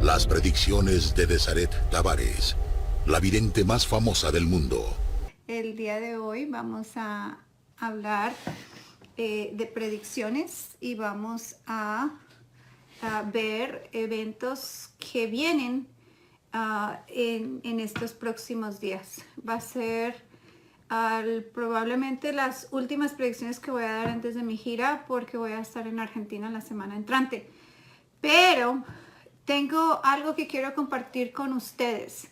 Las predicciones de Deseret Tavares, la vidente más famosa del mundo. El día de hoy vamos a hablar de predicciones y vamos a ver eventos que vienen en estos próximos días. Va a ser probablemente las últimas predicciones que voy a dar antes de mi gira, porque voy a estar en Argentina la semana entrante. Pero tengo algo que quiero compartir con ustedes.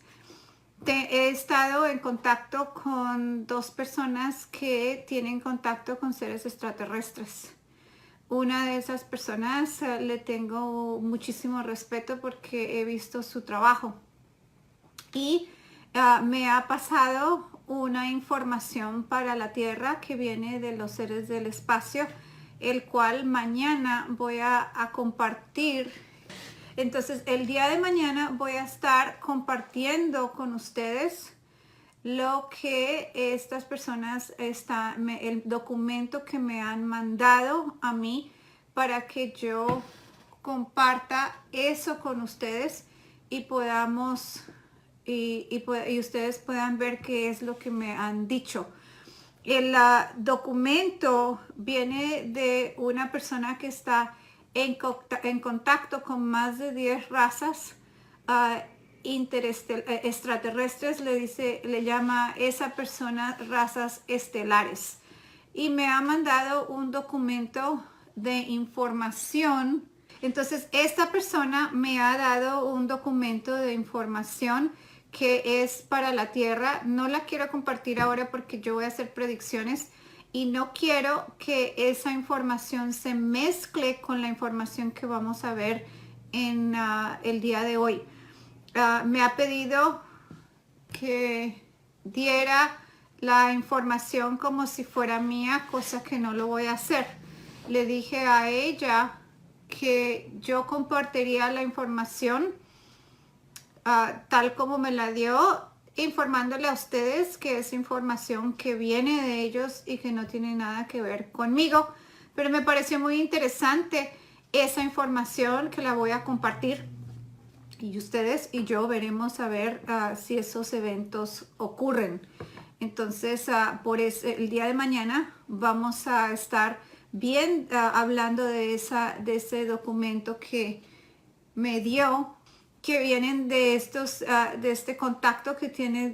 He estado en contacto con dos personas que tienen contacto con seres extraterrestres. Una de esas personas le tengo muchísimo respeto porque he visto su trabajo y me ha pasado una información para la Tierra que viene de los seres del espacio, el cual mañana voy a compartir. Entonces, el día de mañana voy a estar compartiendo con ustedes lo que estas personas el documento que me han mandado a mí para que yo comparta eso con ustedes y podamos y ustedes puedan ver qué es lo que me han dicho. El documento viene de una persona que está en contacto con más de 10 razas extraterrestres. Le llama esa persona razas estelares. Y me ha mandado un documento de información. Entonces, esta persona me ha dado un documento de información que es para la Tierra. No la quiero compartir ahora porque yo voy a hacer predicciones y no quiero que esa información se mezcle con la información que vamos a ver en el día de hoy. Me ha pedido que diera la información como si fuera mía, cosa que no lo voy a hacer. Le dije a ella que yo compartiría la información tal como me la dio, informándole a ustedes que es información que viene de ellos y que no tiene nada que ver conmigo. Pero me pareció muy interesante esa información que la voy a compartir. Y ustedes y yo veremos a ver si esos eventos ocurren. Entonces, por el día de mañana vamos a estar bien hablando de ese documento que me dio, que vienen de de este contacto que tiene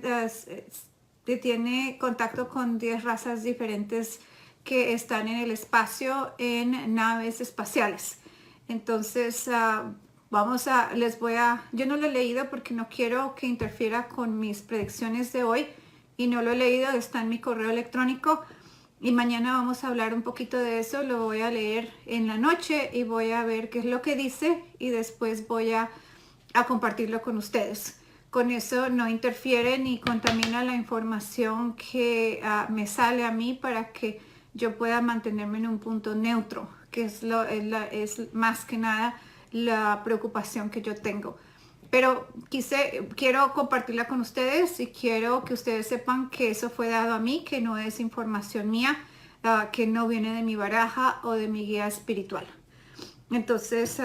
contacto con 10 razas diferentes que están en el espacio en naves espaciales. Entonces, yo no lo he leído porque no quiero que interfiera con mis predicciones de hoy y no lo he leído, está en mi correo electrónico y mañana vamos a hablar un poquito de eso. Lo voy a leer en la noche y voy a ver qué es lo que dice y después voy a compartirlo con ustedes. Con eso no interfiere ni contamina la información que me sale a mí, para que yo pueda mantenerme en un punto neutro, que es más que nada la preocupación que yo tengo. Pero quiero compartirla con ustedes y quiero que ustedes sepan que eso fue dado a mí, que no es información mía, que no viene de mi baraja o de mi guía espiritual. Entonces,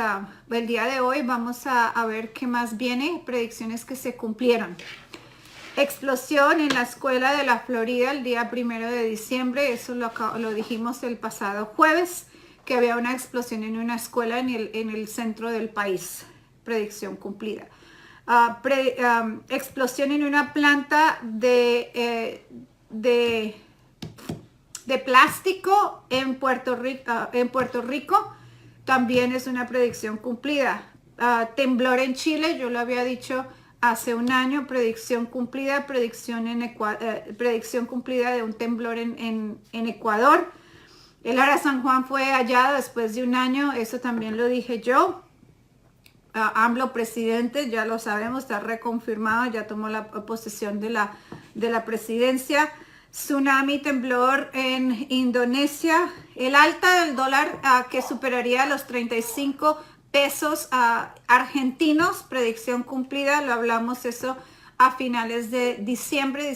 el día de hoy vamos a ver qué más viene, predicciones que se cumplieron. Explosión en la escuela de la Florida el día 1 de diciembre, eso lo dijimos el pasado jueves, que había una explosión en una escuela en el centro del país. Predicción cumplida. Explosión en una planta de plástico en Puerto Rico. También es una predicción cumplida. Temblor en Chile, yo lo había dicho hace un año, predicción cumplida. Predicción cumplida de un temblor en Ecuador. El Ara San Juan fue hallado después de un año, eso también lo dije yo. AMLO presidente, ya lo sabemos, está reconfirmado, ya tomó la posesión de la presidencia. Tsunami, temblor en Indonesia. El alta del dólar que superaría los 35 pesos argentinos, predicción cumplida, lo hablamos eso a finales de diciembre,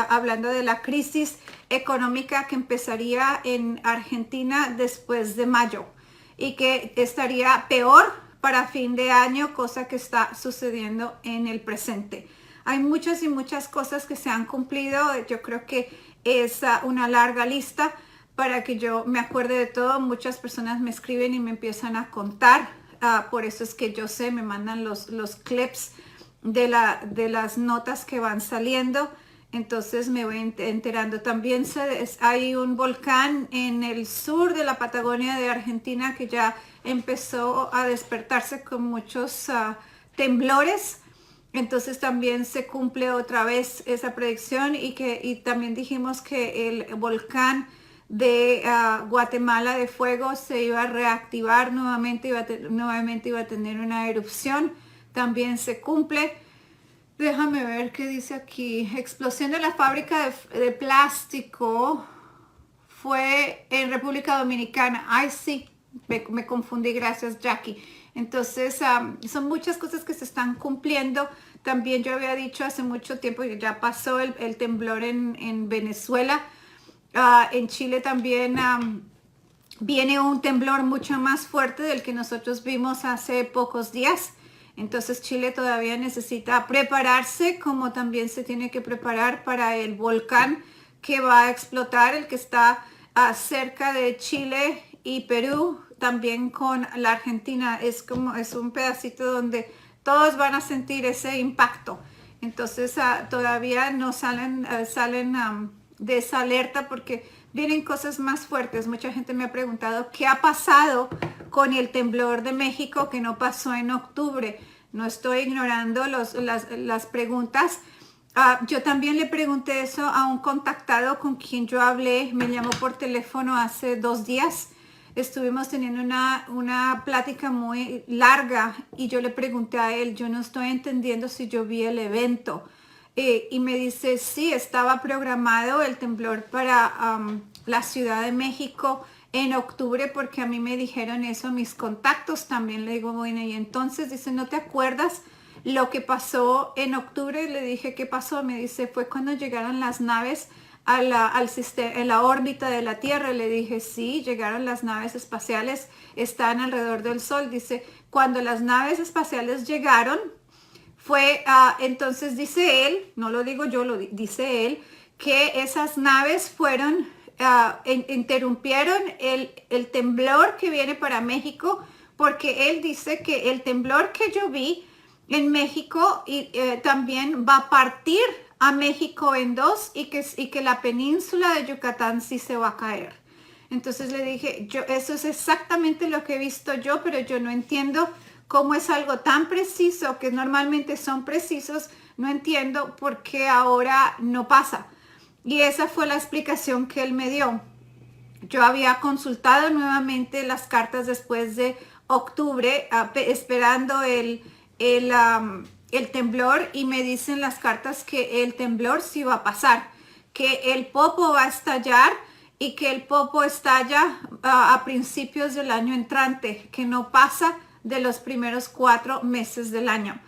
hablando de la crisis económica que empezaría en Argentina después de mayo y que estaría peor para fin de año, cosa que está sucediendo en el presente. Hay muchas y muchas cosas que se han cumplido. Yo creo que es una larga lista para que yo me acuerde de todo. Muchas personas me escriben y me empiezan a contar. Por eso es que yo sé, me mandan los clips de las notas que van saliendo. Entonces me voy enterando. También hay un volcán en el sur de la Patagonia de Argentina que ya empezó a despertarse con muchos temblores. Entonces también se cumple otra vez esa predicción y también dijimos que el volcán de Guatemala de Fuego se iba a reactivar nuevamente, nuevamente iba a tener una erupción. También se cumple. Déjame ver qué dice aquí. Explosión de la fábrica de plástico fue en República Dominicana. Ay, sí, me confundí, gracias Jackie. Entonces, son muchas cosas que se están cumpliendo. También yo había dicho hace mucho tiempo que ya pasó el temblor en Venezuela. En Chile también viene un temblor mucho más fuerte del que nosotros vimos hace pocos días. Entonces Chile todavía necesita prepararse, como también se tiene que preparar para el volcán que va a explotar, el que está cerca de Chile y Perú, también con la Argentina. Es un pedacito donde todos van a sentir ese impacto. Entonces todavía no salen de esa alerta porque vienen cosas más fuertes. Mucha gente me ha preguntado qué ha pasado con el temblor de México que no pasó en octubre. No estoy ignorando las preguntas. Yo también le pregunté eso a un contactado con quien yo hablé. Me llamó por teléfono hace 2 días. Estuvimos teniendo una plática muy larga y yo le pregunté a él, yo no estoy entendiendo si yo vi el evento. Y me dice, sí, estaba programado el temblor para la Ciudad de México en octubre porque a mí me dijeron eso mis contactos. También le digo, bueno, y entonces dice, ¿no te acuerdas lo que pasó en octubre? Le dije, ¿qué pasó? Me dice, fue cuando llegaron las naves al sistema, en la órbita de la Tierra. Le dije, sí, llegaron las naves espaciales, están alrededor del Sol. Dice, cuando las naves espaciales llegaron, fue, entonces dice él, no lo digo yo, dice él, que esas naves fueron, interrumpieron el temblor que viene para México, porque él dice que el temblor que yo vi en México también va a partir a México en 2 y que la península de Yucatán sí se va a caer. Entonces le dije, eso es exactamente lo que he visto yo, pero yo no entiendo cómo es algo tan preciso, que normalmente son precisos, no entiendo por qué ahora no pasa. Y esa fue la explicación que él me dio. Yo había consultado nuevamente las cartas después de octubre, esperando el temblor, y me dicen las cartas que el temblor sí va a pasar, que el popo va a estallar y que el popo estalla a principios del año entrante, que no pasa de los primeros 4 meses del año.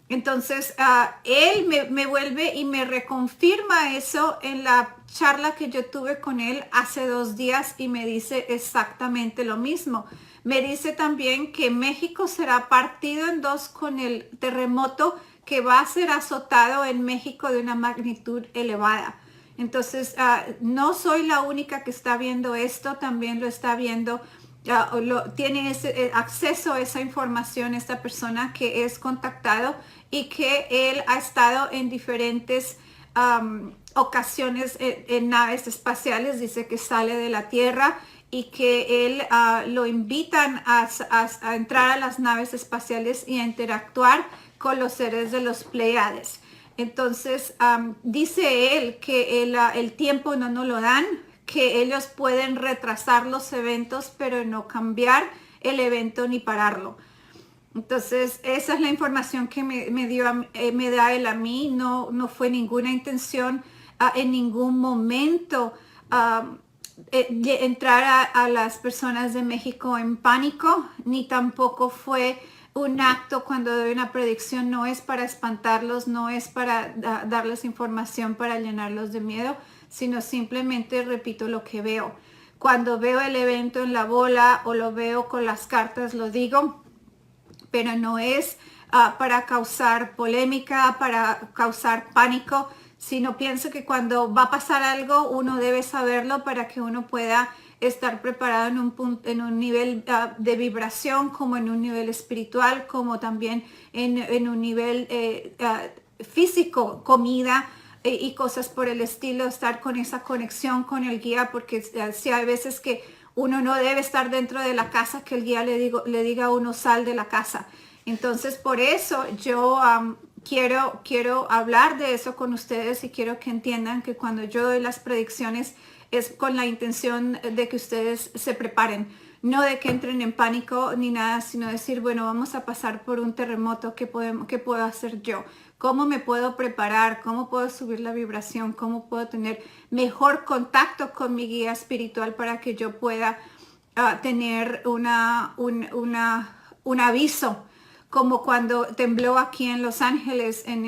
Entonces, él me vuelve y me reconfirma eso en la charla que yo tuve con él hace 2 días y me dice exactamente lo mismo. Me dice también que México será partido en 2 con el terremoto que va a ser azotado en México de una magnitud elevada. Entonces, no soy la única que está viendo esto, también lo está viendo. Tiene acceso a esa información esta persona que es contactado y que él ha estado en diferentes ocasiones en naves espaciales. Dice que sale de la Tierra y que él lo invitan a entrar a las naves espaciales y a interactuar con los seres de los Pleiades. Entonces dice él que el tiempo no nos lo dan, que ellos pueden retrasar los eventos, pero no cambiar el evento ni pararlo. Entonces, esa es la información que me da él a mí. No fue ninguna intención en ningún momento entrar a las personas de México en pánico, ni tampoco fue un acto cuando doy una predicción. No es para espantarlos, no es para darles información para llenarlos de miedo, sino simplemente repito lo que veo. Cuando veo el evento en la bola o lo veo con las cartas, lo digo, pero no es para causar polémica, para causar pánico, sino pienso que cuando va a pasar algo uno debe saberlo para que uno pueda estar preparado en un punto, en un nivel de vibración, como en un nivel espiritual, como también en un nivel físico, comida y cosas por el estilo, estar con esa conexión con el guía, porque si hay veces que uno no debe estar dentro de la casa, que el guía le diga a uno sal de la casa. Entonces por eso yo quiero hablar de eso con ustedes y quiero que entiendan que cuando yo doy las predicciones es con la intención de que ustedes se preparen, no de que entren en pánico ni nada, sino decir, bueno, vamos a pasar por un terremoto, ¿qué puedo hacer yo? ¿Cómo me puedo preparar? ¿Cómo puedo subir la vibración? ¿Cómo puedo tener mejor contacto con mi guía espiritual para que yo pueda tener un aviso? Como cuando tembló aquí en Los Ángeles, en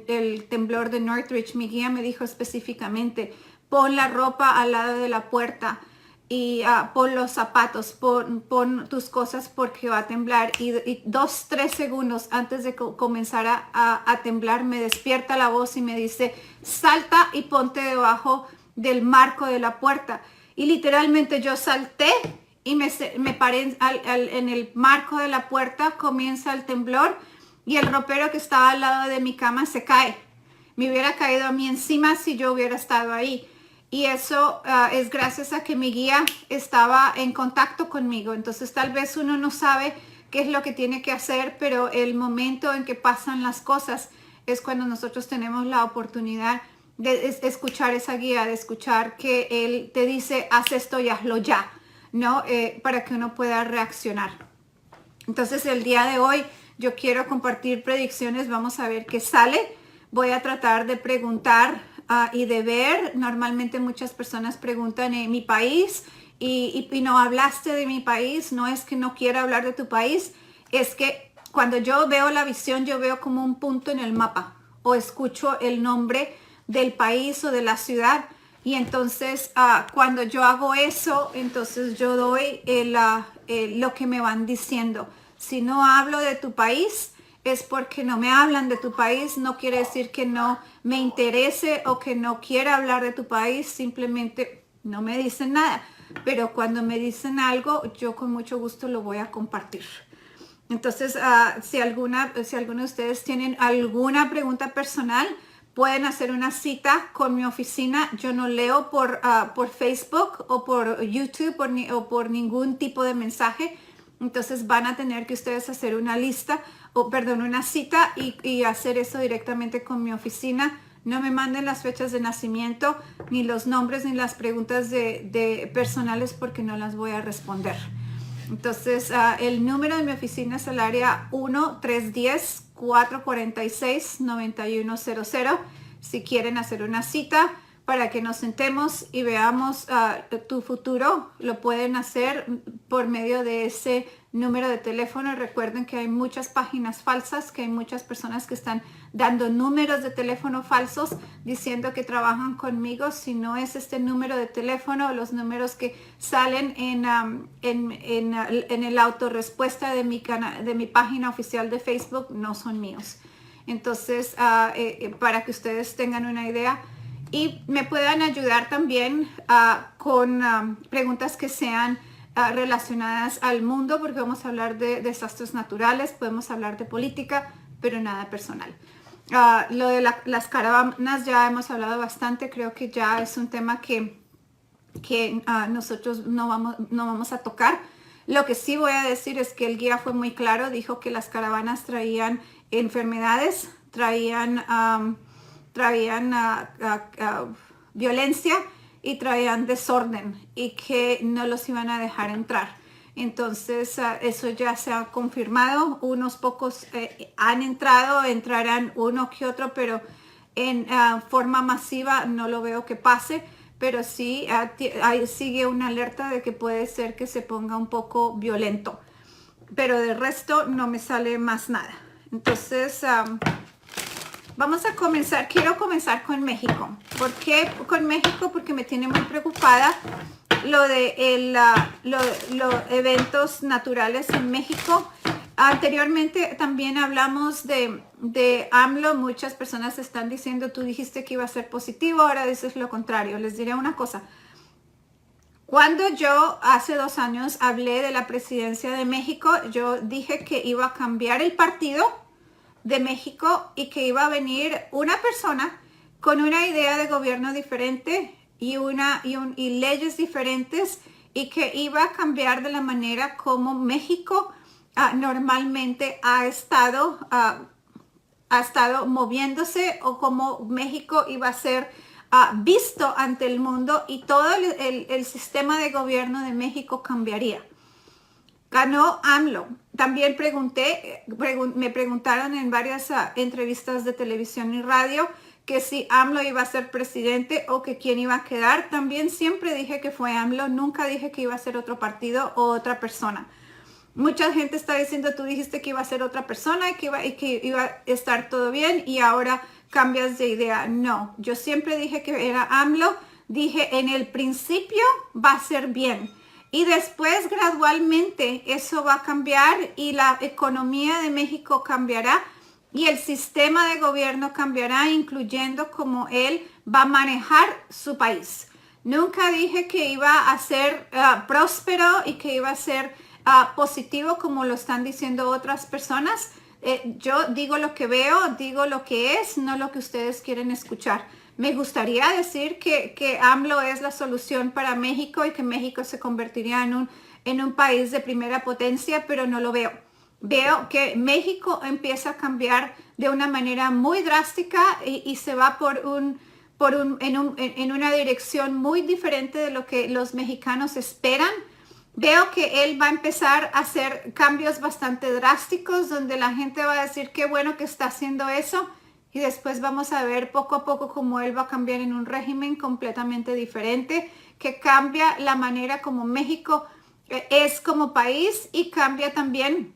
el temblor de Northridge, mi guía me dijo específicamente, pon la ropa al lado de la puerta y pon los zapatos, pon tus cosas porque va a temblar. Y 2-3 segundos antes de comenzar a temblar me despierta la voz y me dice, salta y ponte debajo del marco de la puerta. Y literalmente yo salté y me paré en el marco de la puerta, comienza el temblor y el ropero que estaba al lado de mi cama se cae. Me hubiera caído a mí encima si yo hubiera estado ahí. Y eso es gracias a que mi guía estaba en contacto conmigo. Entonces tal vez uno no sabe qué es lo que tiene que hacer, pero el momento en que pasan las cosas es cuando nosotros tenemos la oportunidad de escuchar esa guía, de escuchar que él te dice, haz esto y hazlo ya, ¿no? Para que uno pueda reaccionar. Entonces el día de hoy yo quiero compartir predicciones, vamos a ver qué sale. Voy a tratar de preguntar y de ver. Normalmente muchas personas preguntan en mi país y no hablaste de mi país. No es que no quiera hablar de tu país, es que cuando yo veo la visión, yo veo como un punto en el mapa o escucho el nombre del país o de la ciudad. Y entonces cuando yo hago eso, entonces yo doy lo que me van diciendo. Si no hablo de tu país, es porque no me hablan de tu país. No quiere decir que no me interese o que no quiera hablar de tu país. Simplemente no me dicen nada. Pero cuando me dicen algo, yo con mucho gusto lo voy a compartir. Entonces, si alguno de ustedes tienen alguna pregunta personal, pueden hacer una cita con mi oficina. Yo no leo por Facebook o por YouTube o por ningún tipo de mensaje. Entonces van a tener que ustedes hacer una cita y hacer eso directamente con mi oficina. No me manden las fechas de nacimiento, ni los nombres, ni las preguntas de personales porque no las voy a responder. Entonces, el número de mi oficina es el área 1-310-446-9100. Si quieren hacer una cita para que nos sentemos y veamos tu futuro, lo pueden hacer por medio de ese número de teléfono. Recuerden que hay muchas páginas falsas, que hay muchas personas que están dando números de teléfono falsos diciendo que trabajan conmigo. Si no es este número de teléfono, los números que salen en el autorrespuesta de mi página oficial de Facebook no son míos. Entonces, para que ustedes tengan una idea y me puedan ayudar también con preguntas que sean relacionadas al mundo, porque vamos a hablar de desastres naturales, podemos hablar de política, pero nada personal. Lo de las caravanas ya hemos hablado bastante. Creo que ya es un tema que nosotros no vamos a tocar. Lo que sí voy a decir es que el guía fue muy claro, dijo que las caravanas traían enfermedades, traían violencia y traían desorden y que no los iban a dejar entrar. Entonces eso ya se ha confirmado. Unos pocos han entrado, entrarán uno que otro, pero en forma masiva no lo veo que pase. Pero sí sigue una alerta de que puede ser que se ponga un poco violento. Pero de resto no me sale más nada. Entonces vamos a comenzar. Quiero comenzar con México. ¿Por qué con México? Porque me tiene muy preocupada lo de los eventos naturales en México. Anteriormente también hablamos de AMLO. Muchas personas están diciendo, tú dijiste que iba a ser positivo, ahora dices lo contrario. Les diré una cosa. Cuando yo hace 2 años hablé de la presidencia de México, yo dije que iba a cambiar el partido de México y que iba a venir una persona con una idea de gobierno diferente y leyes diferentes, y que iba a cambiar de la manera como México normalmente ha estado moviéndose, o como México iba a ser visto ante el mundo, y todo el sistema de gobierno de México cambiaría. Ganó AMLO. También me preguntaron en varias entrevistas de televisión y radio que si AMLO iba a ser presidente o que quién iba a quedar. También siempre dije que fue AMLO, nunca dije que iba a ser otro partido o otra persona. Mucha gente está diciendo, tú dijiste que iba a ser otra persona y que iba a estar todo bien y ahora cambias de idea. No, yo siempre dije que era AMLO. Dije, en el principio va a ser bien y después gradualmente eso va a cambiar y la economía de México cambiará y el sistema de gobierno cambiará, incluyendo cómo él va a manejar su país. Nunca dije que iba a ser próspero y que iba a ser positivo como lo están diciendo otras personas. Yo digo lo que veo, digo lo que es, no lo que ustedes quieren escuchar. Me gustaría decir que AMLO es la solución para México y que México se convertiría en un país de primera potencia, pero no lo veo. Veo que México empieza a cambiar de una manera muy drástica y se va en una dirección muy diferente de lo que los mexicanos esperan. Veo que él va a empezar a hacer cambios bastante drásticos donde la gente va a decir qué bueno que está haciendo eso, y después vamos a ver poco a poco cómo él va a cambiar en un régimen completamente diferente que cambia la manera como México es como país, y cambia también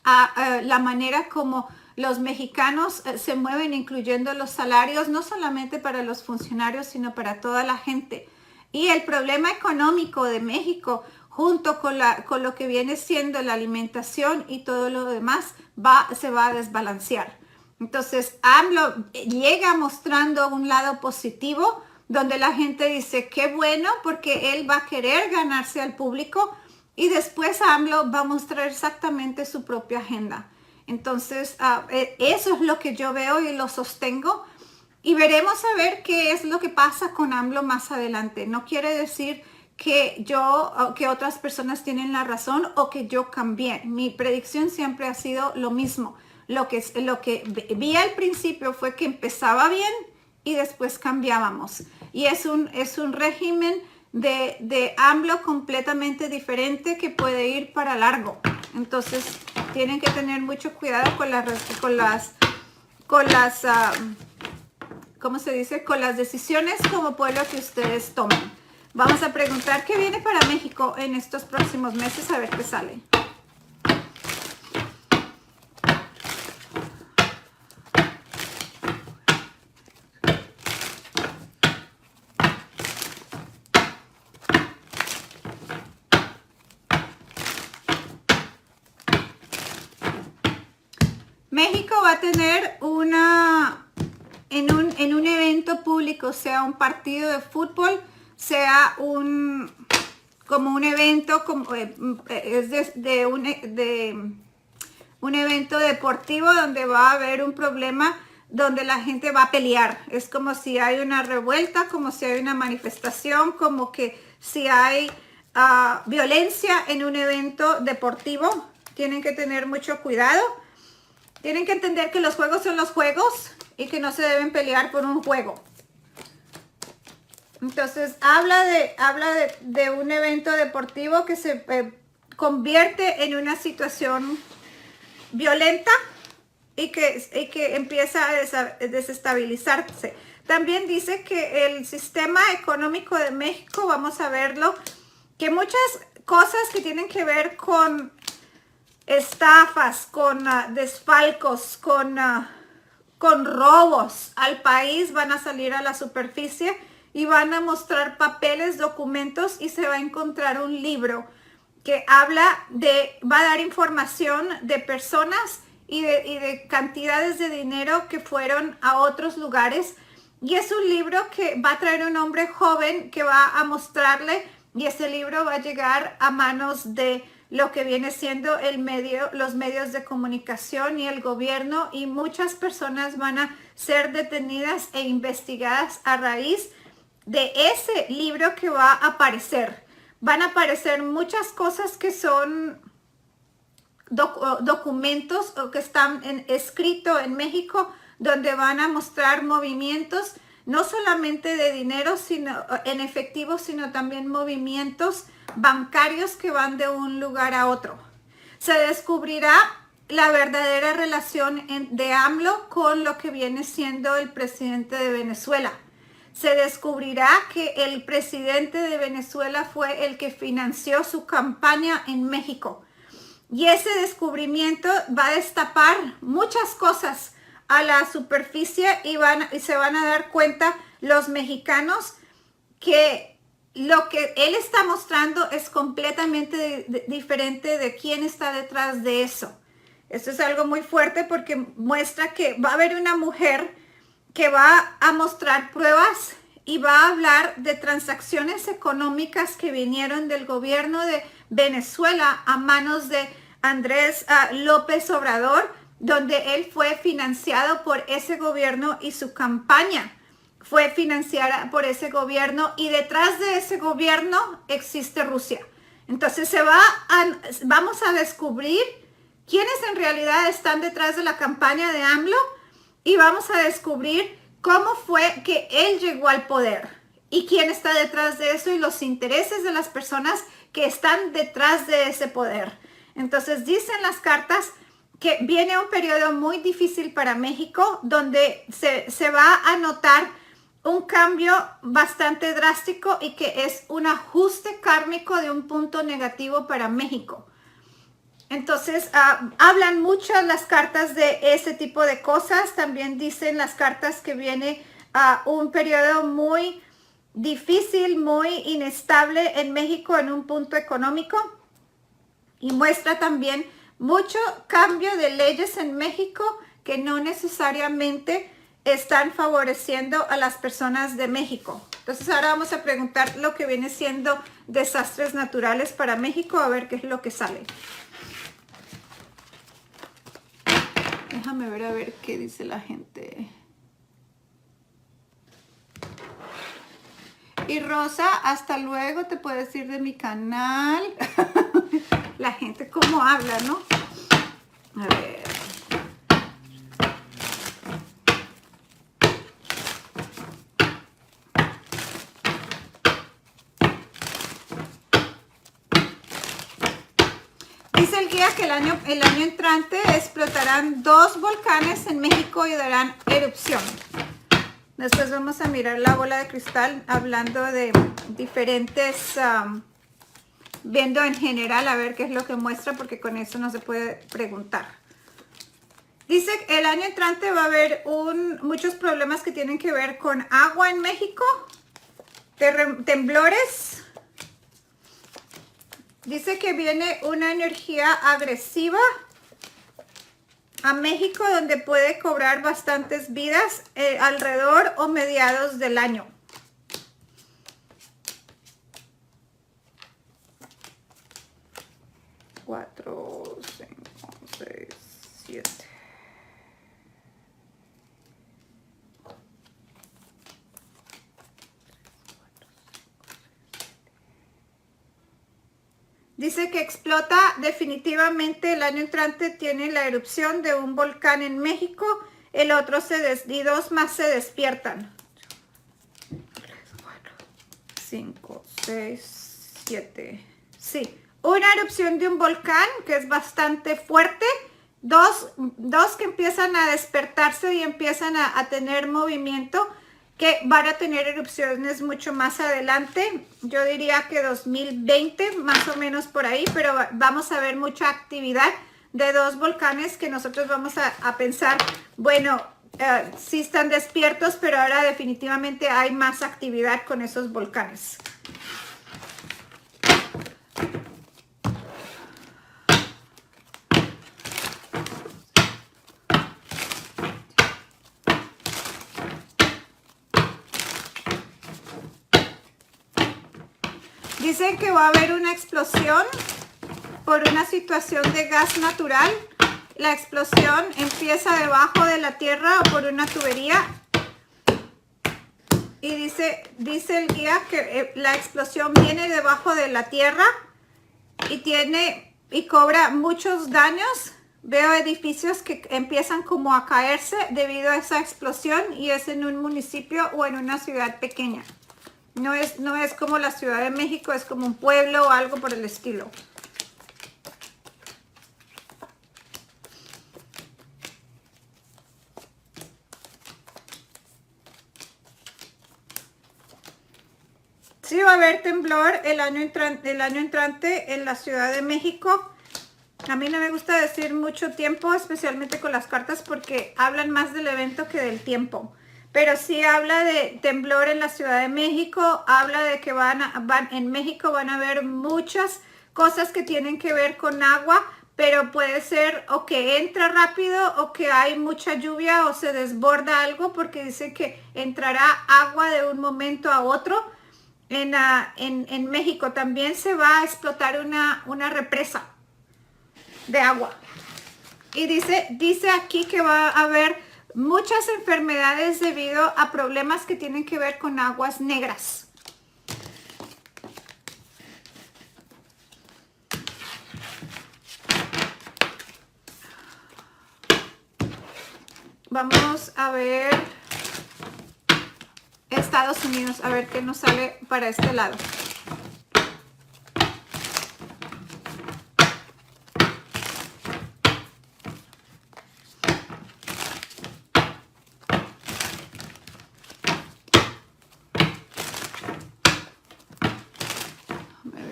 la manera como los mexicanos se mueven, incluyendo los salarios, no solamente para los funcionarios, sino para toda la gente. Y el problema económico de México, junto con lo que viene siendo la alimentación y todo lo demás, se va a desbalancear. Entonces, AMLO llega mostrando un lado positivo, donde la gente dice, qué bueno, porque él va a querer ganarse al público, y después AMLO va a mostrar exactamente su propia agenda. Entonces, eso es lo que yo veo y lo sostengo. Y veremos a ver qué es lo que pasa con AMLO más adelante. No quiere decir que otras personas tienen la razón o que yo cambié. Mi predicción siempre ha sido lo mismo. Lo que vi al principio fue que empezaba bien y después cambiábamos. Y es un régimen de AMLO completamente diferente que puede ir para largo. Entonces tienen que tener mucho cuidado con las ¿cómo se dice? Con las decisiones como pueblo que ustedes tomen. Vamos a preguntar qué viene para México en estos próximos meses, a ver qué sale. México va a tener en un evento público, sea un partido de fútbol, sea como un evento, es de un evento deportivo donde va a haber un problema, donde la gente va a pelear. Es como si hay una revuelta, como si hay una manifestación, como que si hay violencia en un evento deportivo. Tienen que tener mucho cuidado. Tienen que entender que los juegos son los juegos y que no se deben pelear por un juego. Entonces, habla de un evento deportivo que se convierte en una situación violenta y que empieza a desestabilizarse. También dice que el sistema económico de México, vamos a verlo, que muchas cosas que tienen que ver con estafas, con desfalcos, con robos al país van a salir a la superficie y van a mostrar papeles, documentos, y se va a encontrar un libro que va a dar información de personas y de cantidades de dinero que fueron a otros lugares. Y es un libro que va a traer un hombre joven que va a mostrarle, y ese libro va a llegar a manos de lo que viene siendo los medios de comunicación y el gobierno, y muchas personas van a ser detenidas e investigadas a raíz de ese libro que va a aparecer. Van a aparecer muchas cosas que son documentos o que están escritos en México, donde van a mostrar movimientos, no solamente de dinero, sino en efectivo, sino también movimientos bancarios que van de un lugar a otro. Se descubrirá la verdadera relación de AMLO con lo que viene siendo el presidente de Venezuela. Se descubrirá que el presidente de Venezuela fue el que financió su campaña en México. Y ese descubrimiento va a destapar muchas cosas a la superficie, y se van a dar cuenta los mexicanos que lo que él está mostrando es completamente diferente de quién está detrás de eso. Esto es algo muy fuerte porque muestra que va a haber una mujer que va a mostrar pruebas y va a hablar de transacciones económicas que vinieron del gobierno de Venezuela a manos de Andrés López Obrador, donde él fue financiado por ese gobierno y su campaña fue financiada por ese gobierno, y detrás de ese gobierno existe Rusia. Entonces vamos a descubrir quiénes en realidad están detrás de la campaña de AMLO, y vamos a descubrir cómo fue que él llegó al poder y quién está detrás de eso y los intereses de las personas que están detrás de ese poder. Entonces dicen las cartas que viene un periodo muy difícil para México, donde se va a notar un cambio bastante drástico y que es un ajuste kármico de un punto negativo para México. Entonces hablan mucho las cartas de ese tipo de cosas. También dicen las cartas que viene un periodo muy difícil, muy inestable en México en un punto económico, y muestra también mucho cambio de leyes en México que no necesariamente están favoreciendo a las personas de México. Entonces ahora vamos a preguntar lo que viene siendo desastres naturales para México, a ver qué es lo que sale. Déjame ver a ver qué dice la gente. Y Rosa, hasta luego, te puedes ir de mi canal. La gente cómo habla, ¿no? A ver. Dice el guía que el año entrante explotarán 2 volcanes en México y darán erupción. Después vamos a mirar la bola de cristal hablando de diferentes, viendo en general a ver qué es lo que muestra, porque con eso no se puede preguntar. Dice que el año entrante va a haber muchos problemas que tienen que ver con agua en México, temblores. Dice que viene una energía agresiva a México, donde puede cobrar bastantes vidas alrededor o mediados del año. Cuatro, 5, 6, 7. Dice que explota definitivamente el año entrante, tiene la erupción de un volcán en México, el otro y 2 más se despiertan. 5, 6, 7. Sí, una erupción de un volcán que es bastante fuerte, dos que empiezan a despertarse y empiezan a tener movimiento, que van a tener erupciones mucho más adelante. Yo diría que 2020, más o menos por ahí, pero vamos a ver mucha actividad de 2 volcanes que nosotros vamos a pensar, bueno, sí están despiertos, pero ahora definitivamente hay más actividad con esos volcanes. Dicen que va a haber una explosión por una situación de gas natural. La explosión empieza debajo de la tierra o por una tubería. Y dice el guía que la explosión viene debajo de la tierra y cobra muchos daños. Veo edificios que empiezan como a caerse debido a esa explosión y es en un municipio o en una ciudad pequeña. No es como la Ciudad de México, es como un pueblo o algo por el estilo. Sí va a haber temblor el año entrante en la Ciudad de México. A mí no me gusta decir mucho tiempo, especialmente con las cartas, porque hablan más del evento que del tiempo. Pero sí habla de temblor en la Ciudad de México, habla de que en México van a haber muchas cosas que tienen que ver con agua, pero puede ser o que entra rápido o que hay mucha lluvia o se desborda algo, porque dice que entrará agua de un momento a otro. En México también se va a explotar una represa de agua. Y dice aquí que va a haber muchas enfermedades debido a problemas que tienen que ver con aguas negras. Vamos a ver Estados Unidos, a ver qué nos sale para este lado.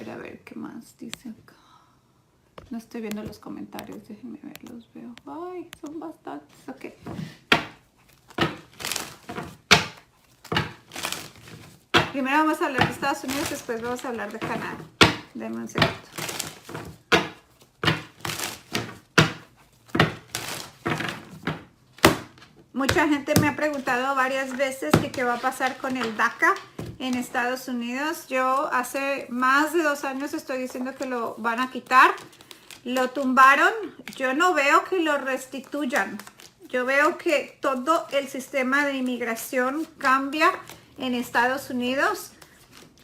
A ver qué más dice acá. No estoy viendo los comentarios, déjenme ver, los veo. Ay, son bastantes, ok. Primero vamos a hablar de Estados Unidos, después vamos a hablar de Canadá. Denme un segundo. Mucha gente me ha preguntado varias veces que qué va a pasar con el DACA en Estados Unidos. Yo hace más de 2 años estoy diciendo que lo van a quitar. Lo tumbaron. Yo no veo que lo restituyan. Yo veo que todo el sistema de inmigración cambia en Estados Unidos.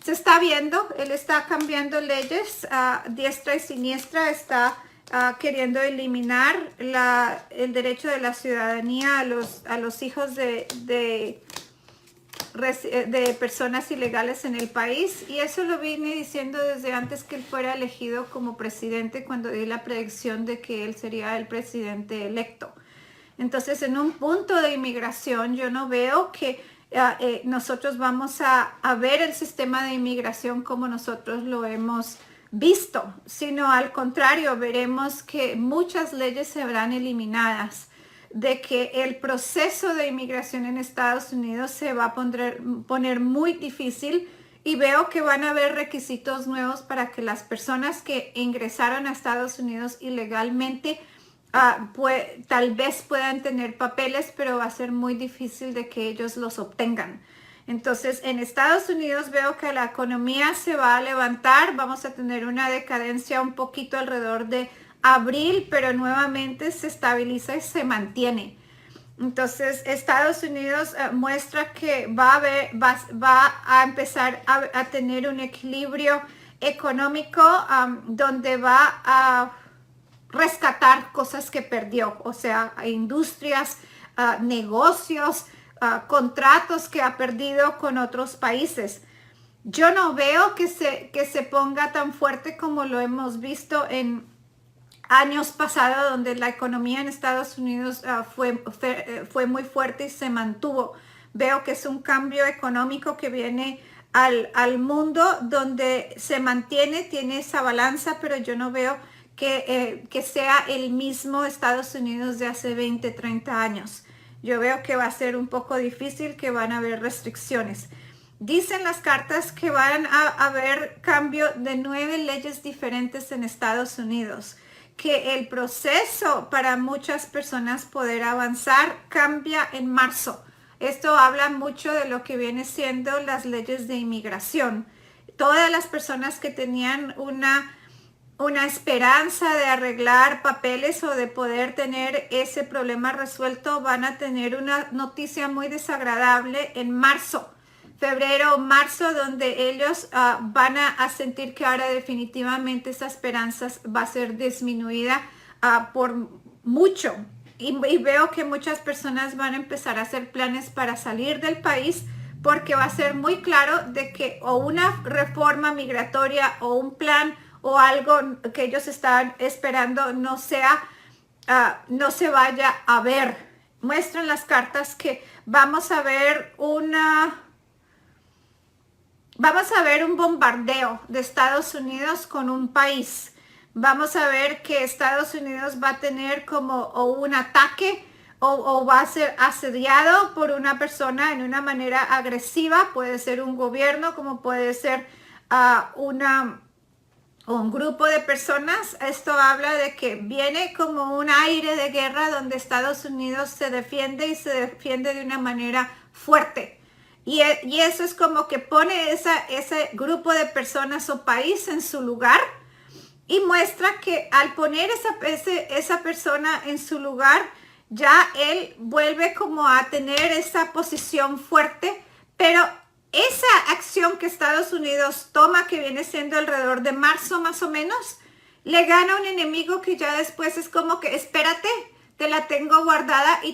Se está viendo, él está cambiando leyes a diestra y siniestra, está queriendo eliminar el derecho de la ciudadanía a los hijos de personas ilegales en el país, y eso lo vine diciendo desde antes que él fuera elegido como presidente, cuando di la predicción de que él sería el presidente electo. Entonces, en un punto de inmigración, yo no veo que nosotros vamos a ver el sistema de inmigración como nosotros lo hemos visto, sino al contrario, veremos que muchas leyes se verán eliminadas, de que el proceso de inmigración en Estados Unidos se va a poner muy difícil, y veo que van a haber requisitos nuevos para que las personas que ingresaron a Estados Unidos ilegalmente tal vez puedan tener papeles, pero va a ser muy difícil de que ellos los obtengan. Entonces, en Estados Unidos veo que la economía se va a levantar, vamos a tener una decadencia un poquito alrededor de abril, pero nuevamente se estabiliza y se mantiene. Entonces, Estados Unidos muestra que va a empezar a tener un equilibrio económico, donde va a rescatar cosas que perdió, o sea, industrias, negocios, contratos que ha perdido con otros países. Yo no veo que se ponga tan fuerte como lo hemos visto en años pasados, donde la economía en Estados Unidos fue muy fuerte y se mantuvo. Veo que es un cambio económico que viene al mundo, donde se mantiene, tiene esa balanza, pero yo no veo que sea el mismo Estados Unidos de hace 20, 30 años. Yo veo que va a ser un poco difícil, que van a haber restricciones. Dicen las cartas que van a haber cambio de 9 leyes diferentes en Estados Unidos, que el proceso para muchas personas poder avanzar cambia en marzo. Esto habla mucho de lo que viene siendo las leyes de inmigración. todas las personas que tenían una esperanza de arreglar papeles o de poder tener ese problema resuelto van a tener una noticia muy desagradable en marzo, febrero, marzo, donde ellos van a sentir que ahora definitivamente esa esperanza va a ser disminuida por mucho. Y veo que muchas personas van a empezar a hacer planes para salir del país porque va a ser muy claro de que o una reforma migratoria o un plan o algo que ellos están esperando no se vaya a ver. Muestran las cartas que vamos a ver un bombardeo de Estados Unidos con un país. Vamos a ver que Estados Unidos va a tener como o un ataque o va a ser asediado por una persona en una manera agresiva. Puede ser un gobierno, como puede ser un grupo de personas. Esto habla de que viene como un aire de guerra donde Estados Unidos se defiende y se defiende de una manera fuerte. Y eso es como que pone ese grupo de personas o país en su lugar y muestra que al poner esa persona en su lugar, ya él vuelve como a tener esa posición fuerte, pero esa acción que Estados Unidos toma, que viene siendo alrededor de marzo más o menos, le gana un enemigo que ya después es como que espérate, te la tengo guardada y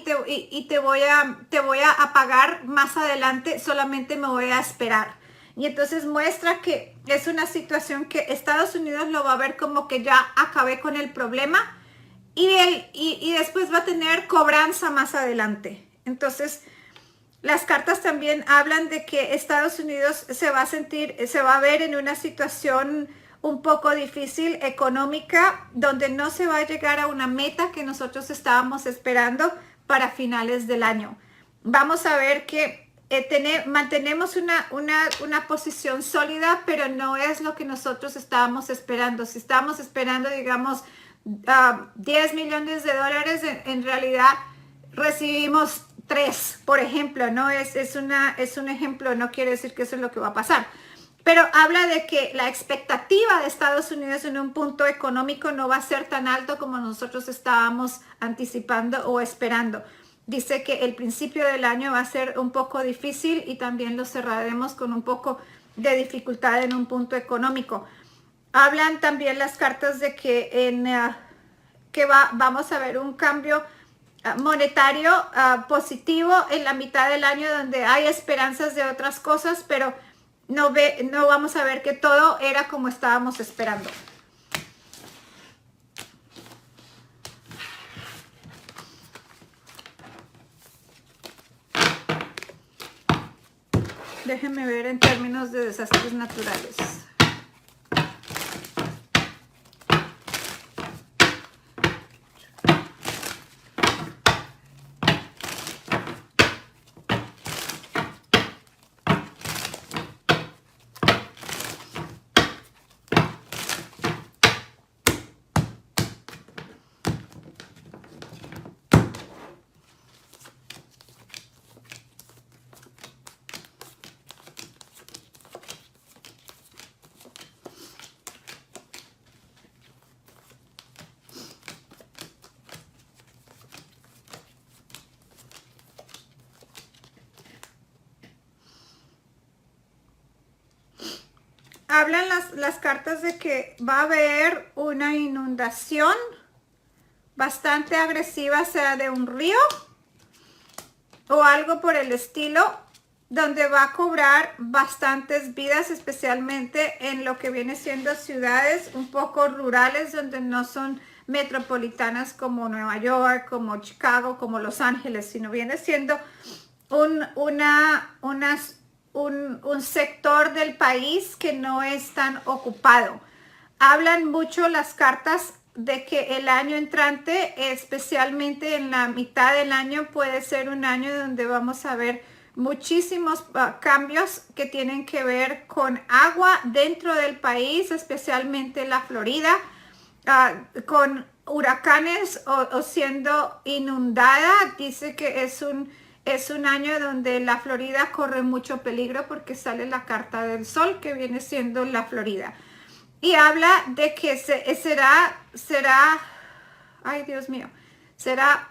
te voy a apagar más adelante, solamente me voy a esperar. Y entonces muestra que es una situación que Estados Unidos lo va a ver como que ya acabé con el problema y después va a tener cobranza más adelante. Entonces las cartas también hablan de que Estados Unidos se va a ver en una situación un poco difícil económica, donde no se va a llegar a una meta que nosotros estábamos esperando para finales del año. Vamos a ver que mantenemos una posición sólida, pero no es lo que nosotros estábamos esperando. Si estábamos esperando, digamos, 10 millones de dólares, en realidad recibimos 3, por ejemplo, ¿no? Es un ejemplo, no quiere decir que eso es lo que va a pasar. Pero habla de que la expectativa de Estados Unidos en un punto económico no va a ser tan alto como nosotros estábamos anticipando o esperando. Dice que el principio del año va a ser un poco difícil y también lo cerraremos con un poco de dificultad en un punto económico. Hablan también las cartas de que vamos a ver un cambio monetario positivo en la mitad del año, donde hay esperanzas de otras cosas, pero no vamos a ver que todo era como estábamos esperando. Déjenme ver en términos de desastres naturales. Hablan las cartas de que va a haber una inundación bastante agresiva, sea de un río o algo por el estilo, donde va a cobrar bastantes vidas, especialmente en lo que viene siendo ciudades un poco rurales, donde no son metropolitanas como Nueva York, como Chicago, como Los Ángeles, sino viene siendo un sector del país que no es tan ocupado. Hablan mucho las cartas de que el año entrante, especialmente en la mitad del año, puede ser un año donde vamos a ver muchísimos cambios que tienen que ver con agua dentro del país, especialmente la Florida, con huracanes o siendo inundada. Dice que es es un año donde la Florida corre mucho peligro porque sale la carta del sol, que viene siendo la Florida. Y habla de que será, ay Dios mío, será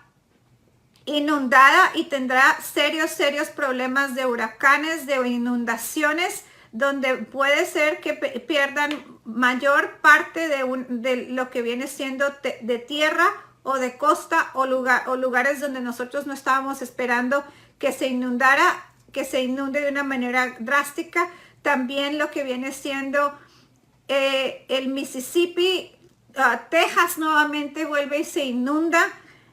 inundada y tendrá serios problemas de huracanes, de inundaciones, donde puede ser que pierdan mayor parte de lo que viene siendo de tierra o de costa o lugares donde nosotros no estábamos esperando que se inundara, que se inunde de una manera drástica. También lo que viene siendo el Mississippi, Texas nuevamente vuelve y se inunda,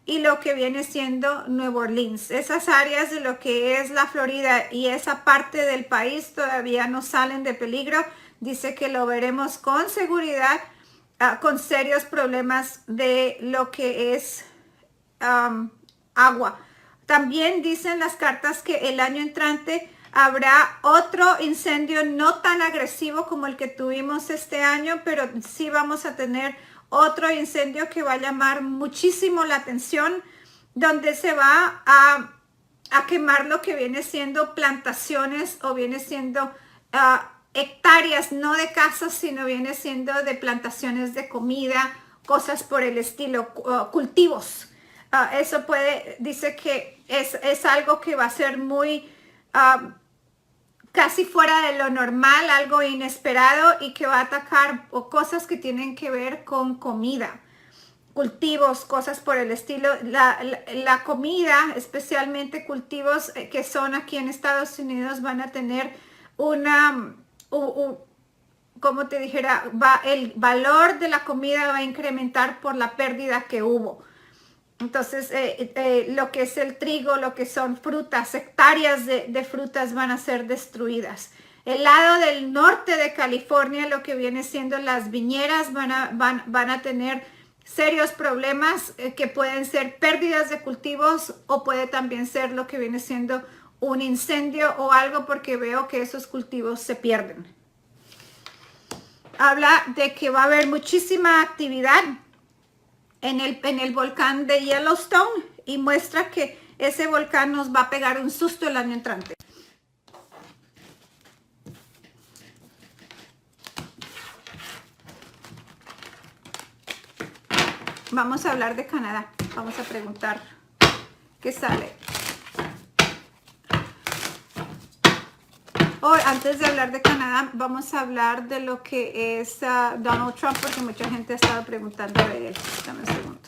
y lo que viene siendo Nueva Orleans. Esas áreas de lo que es la Florida y esa parte del país todavía no salen de peligro. Dice que lo veremos con seguridad, con serios problemas de lo que es agua. También dicen las cartas que el año entrante habrá otro incendio no tan agresivo como el que tuvimos este año, pero sí vamos a tener otro incendio que va a llamar muchísimo la atención, donde se va a quemar lo que viene siendo plantaciones o viene siendo hectáreas, no de casas, sino viene siendo de plantaciones de comida, cosas por el estilo, cultivos. Eso dice que es algo que va a ser muy casi fuera de lo normal, algo inesperado, y que va a atacar cosas que tienen que ver con comida, cultivos, cosas por el estilo. La comida, especialmente cultivos que son aquí en Estados Unidos, van a tener como te dijera, el valor de la comida va a incrementar por la pérdida que hubo. Entonces, lo que es el trigo, lo que son frutas, hectáreas de frutas van a ser destruidas. El lado del norte de California, lo que viene siendo las viñeras, van a tener serios problemas que pueden ser pérdidas de cultivos, o puede también ser lo que viene siendo un incendio o algo, porque veo que esos cultivos se pierden. Habla de que va a haber muchísima actividad en el volcán de Yellowstone, y muestra que ese volcán nos va a pegar un susto el año entrante. Vamos a hablar de Canadá. Vamos a preguntar qué sale. Hoy, antes de hablar de Canadá, vamos a hablar de lo que es Donald Trump, porque mucha gente ha estado preguntando de él. Dame un segundo.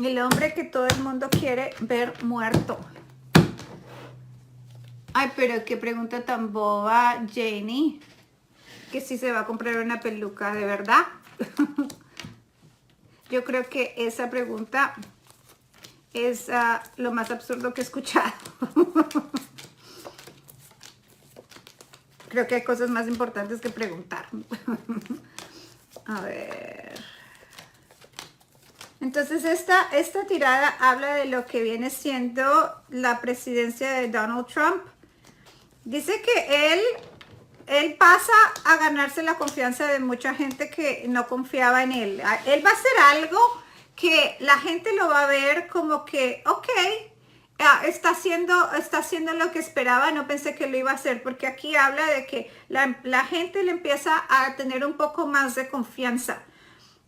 El hombre que todo el mundo quiere ver muerto. Ay, pero qué pregunta tan boba, Janie. Que si se va a comprar una peluca, ¿de verdad? Yo creo que esa pregunta es lo más absurdo que he escuchado. Creo que hay cosas más importantes que preguntar. A ver. Entonces esta tirada habla de lo que viene siendo la presidencia de Donald Trump. Dice que él pasa a ganarse la confianza de mucha gente que no confiaba en él. Él va a hacer algo que la gente lo va a ver como que, ok, está haciendo lo que esperaba. No pensé que lo iba a hacer, porque aquí habla de que la gente le empieza a tener un poco más de confianza.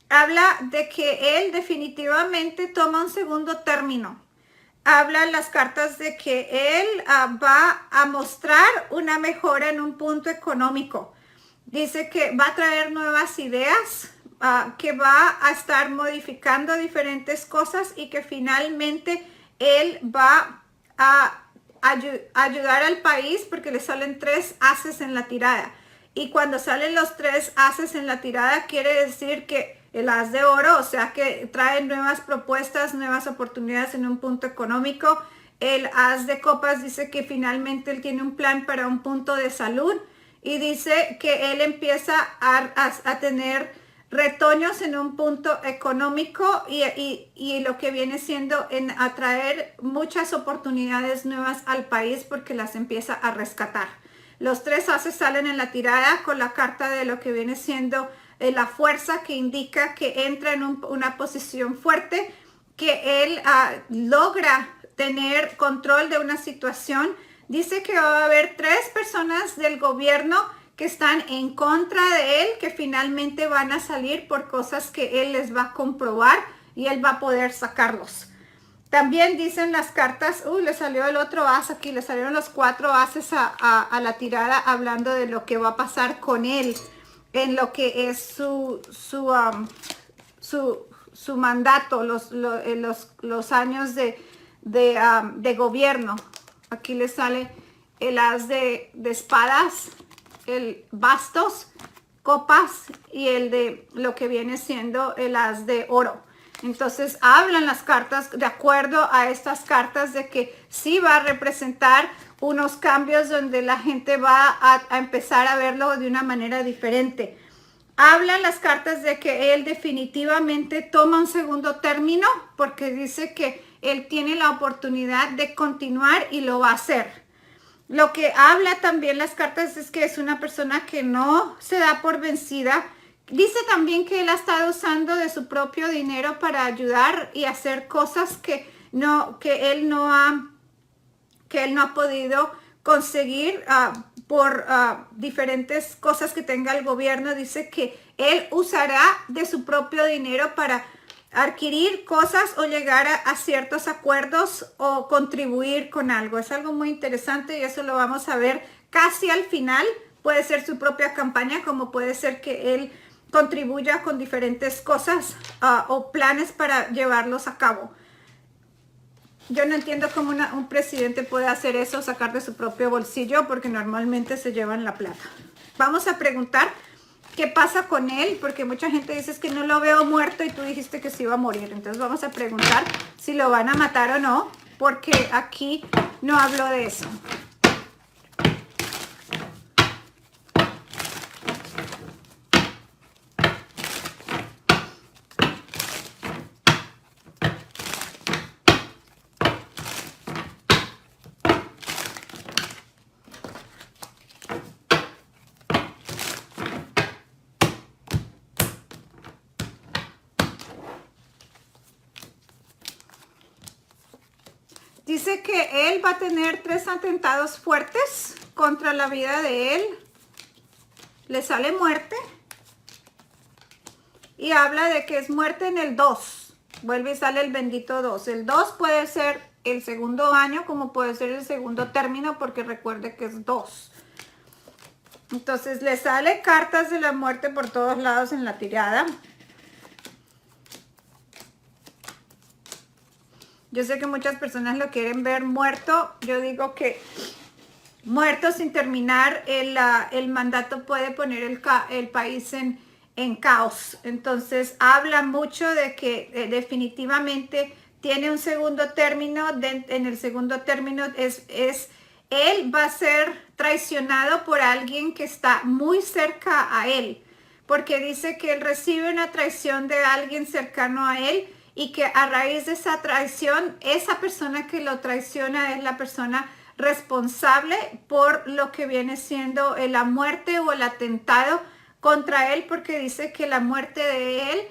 Habla de que él definitivamente toma un segundo término. Habla en las cartas de que él va a mostrar una mejora en un punto económico. Dice que va a traer nuevas ideas, que va a estar modificando diferentes cosas, y que finalmente él va a ayudar al país, porque le salen 3 ases en la tirada. Y cuando salen los 3 ases en la tirada, quiere decir que el as de oro, o sea que trae nuevas propuestas, nuevas oportunidades en un punto económico. El as de copas dice que finalmente él tiene un plan para un punto de salud, y dice que él empieza a tener retoños en un punto económico y lo que viene siendo en atraer muchas oportunidades nuevas al país porque las empieza a rescatar. Los 3 ases salen en la tirada con la carta de lo que viene siendo la fuerza, que indica que entra en una posición fuerte, que él logra tener control de una situación. Dice que va a haber 3 personas del gobierno que están en contra de él, que finalmente van a salir por cosas que él les va a comprobar y él va a poder sacarlos. También dicen las cartas, le salió el otro as aquí, le salieron los 4 ases a la tirada, hablando de lo que va a pasar con él en lo que es su mandato, los años de gobierno. Aquí le sale el as de espadas, el bastos, copas y el de lo que viene siendo el as de oro. Entonces hablan las cartas de acuerdo a estas cartas de que sí va a representar unos cambios donde la gente va a empezar a verlo de una manera diferente. Hablan las cartas de que él definitivamente toma un segundo término porque dice que él tiene la oportunidad de continuar y lo va a hacer. Lo que habla también las cartas es que es una persona que no se da por vencida. Dice también que él ha estado usando de su propio dinero para ayudar y hacer cosas que él no ha podido conseguir por diferentes cosas que tenga el gobierno. Dice que él usará de su propio dinero para adquirir cosas o llegar a ciertos acuerdos o contribuir con algo. Es algo muy interesante y eso lo vamos a ver casi al final. Puede ser su propia campaña, como puede ser que él contribuya con diferentes cosas o planes para llevarlos a cabo. Yo no entiendo cómo un presidente puede hacer eso, sacar de su propio bolsillo, porque normalmente se llevan la plata. Vamos a preguntar qué pasa con él, porque mucha gente dice que no lo veo muerto y tú dijiste que se iba a morir. Entonces vamos a preguntar si lo van a matar o no, porque aquí no hablo de eso. Dice que él va a tener 3 atentados fuertes contra la vida de él. Le sale muerte. Y habla de que es muerte en el 2. Vuelve y sale el bendito 2. El 2 puede ser el segundo año como puede ser el segundo término, porque recuerde que es 2. Entonces le sale cartas de la muerte por todos lados en la tirada. Yo sé que muchas personas lo quieren ver muerto. Yo digo que muerto sin terminar el mandato puede poner el país en caos. Entonces habla mucho de que definitivamente tiene un segundo término. En el segundo término él va a ser traicionado por alguien que está muy cerca a él. Porque dice que él recibe una traición de alguien cercano a él. Y que a raíz de esa traición, esa persona que lo traiciona es la persona responsable por lo que viene siendo la muerte o el atentado contra él, porque dice que la muerte de él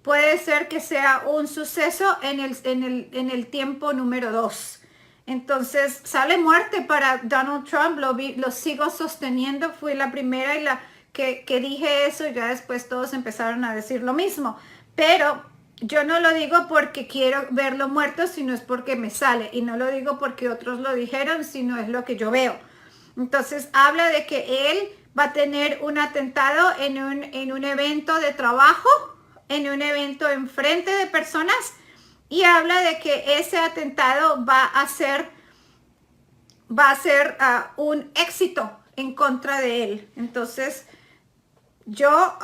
puede ser que sea un suceso en el tiempo número 2. Entonces sale muerte para Donald Trump, lo sigo sosteniendo, fui la primera y la que dije eso, y ya después todos empezaron a decir lo mismo, pero yo no lo digo porque quiero verlo muerto, sino es porque me sale. Y no lo digo porque otros lo dijeron, sino es lo que yo veo. Entonces habla de que él va a tener un atentado en un evento de trabajo, en un evento enfrente de personas. Y habla de que ese atentado va a ser un éxito en contra de él. Entonces yo,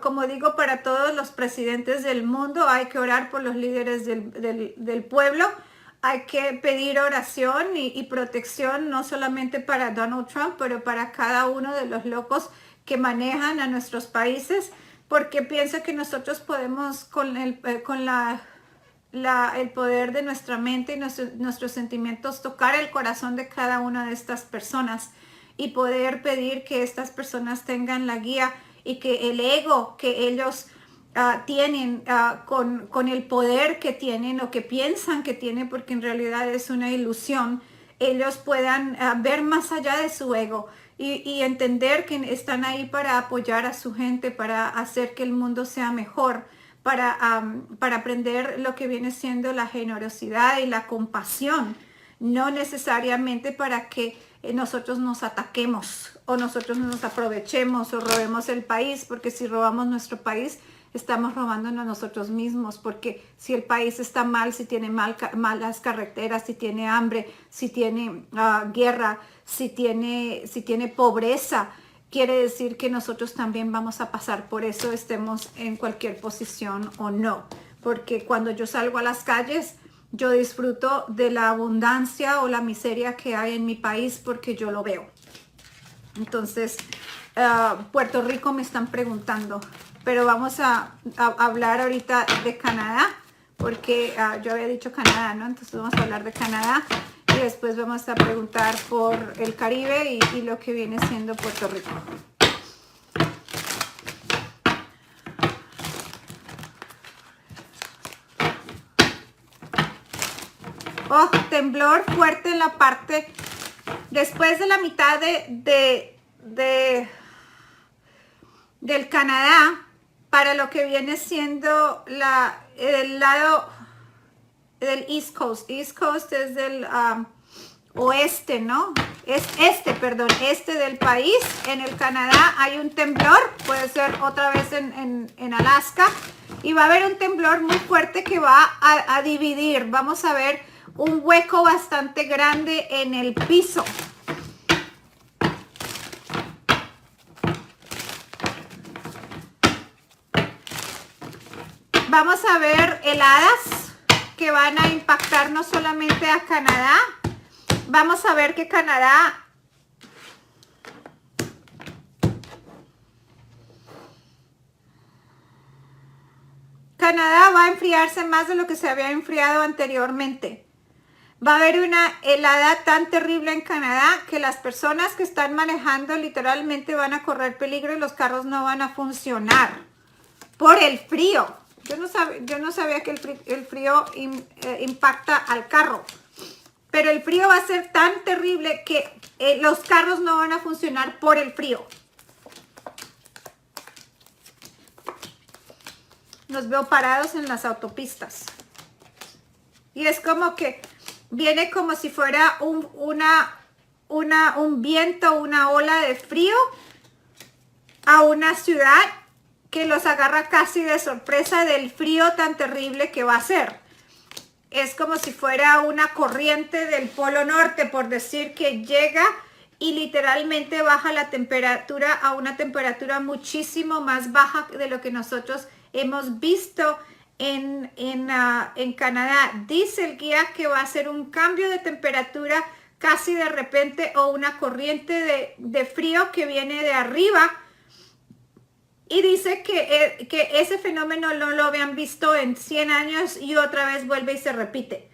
como digo para todos los presidentes del mundo, hay que orar por los líderes del pueblo. Hay que pedir oración y protección, no solamente para Donald Trump, pero para cada uno de los locos que manejan a nuestros países. porque pienso que nosotros podemos con el poder de nuestra mente y nuestros sentimientos tocar el corazón de cada una de estas personas y poder pedir que estas personas tengan la guía y que el ego que ellos tienen con el poder que tienen o que piensan que tienen, porque en realidad es una ilusión, ellos puedan ver más allá de su ego y entender que están ahí para apoyar a su gente, para hacer que el mundo sea mejor, para aprender lo que viene siendo la generosidad y la compasión, no necesariamente para que nosotros nos ataquemos o nosotros nos aprovechemos o robemos el país, porque si robamos nuestro país, estamos robándonos a nosotros mismos, porque si el país está mal, si tiene malas carreteras, si tiene hambre, si tiene guerra, si tiene pobreza, quiere decir que nosotros también vamos a pasar por eso, estemos en cualquier posición o no. Porque cuando yo salgo a las calles, yo disfruto de la abundancia o la miseria que hay en mi país porque yo lo veo. Entonces, Puerto Rico me están preguntando, pero vamos a hablar ahorita de Canadá, porque yo había dicho Canadá, ¿no? Entonces vamos a hablar de Canadá y después vamos a preguntar por el Caribe y lo que viene siendo Puerto Rico. Oh, temblor fuerte en la parte, después de la mitad del Canadá, para lo que viene siendo el lado del East Coast. East Coast es del oeste, ¿no? Es este del país. En el Canadá hay un temblor, puede ser otra vez en Alaska, y va a haber un temblor muy fuerte que va a dividir. Vamos a ver un hueco bastante grande en el piso. Vamos a ver heladas que van a impactar no solamente a Canadá. Vamos a ver que Canadá va a enfriarse más de lo que se había enfriado anteriormente. Va a haber una helada tan terrible en Canadá que las personas que están manejando literalmente van a correr peligro y los carros no van a funcionar por el frío. Yo no sabía que el frío impacta al carro, pero el frío va a ser tan terrible que los carros no van a funcionar por el frío. Los veo parados en las autopistas. Y es como que viene como si fuera un viento, una ola de frío a una ciudad que los agarra casi de sorpresa del frío tan terrible que va a ser. Es como si fuera una corriente del Polo Norte, por decir, que llega y literalmente baja la temperatura a una temperatura muchísimo más baja de lo que nosotros hemos visto en Canadá. Dice el guía que va a ser un cambio de temperatura casi de repente o una corriente de frío que viene de arriba. Y dice que ese fenómeno no lo habían visto en 100 años y otra vez vuelve y se repite.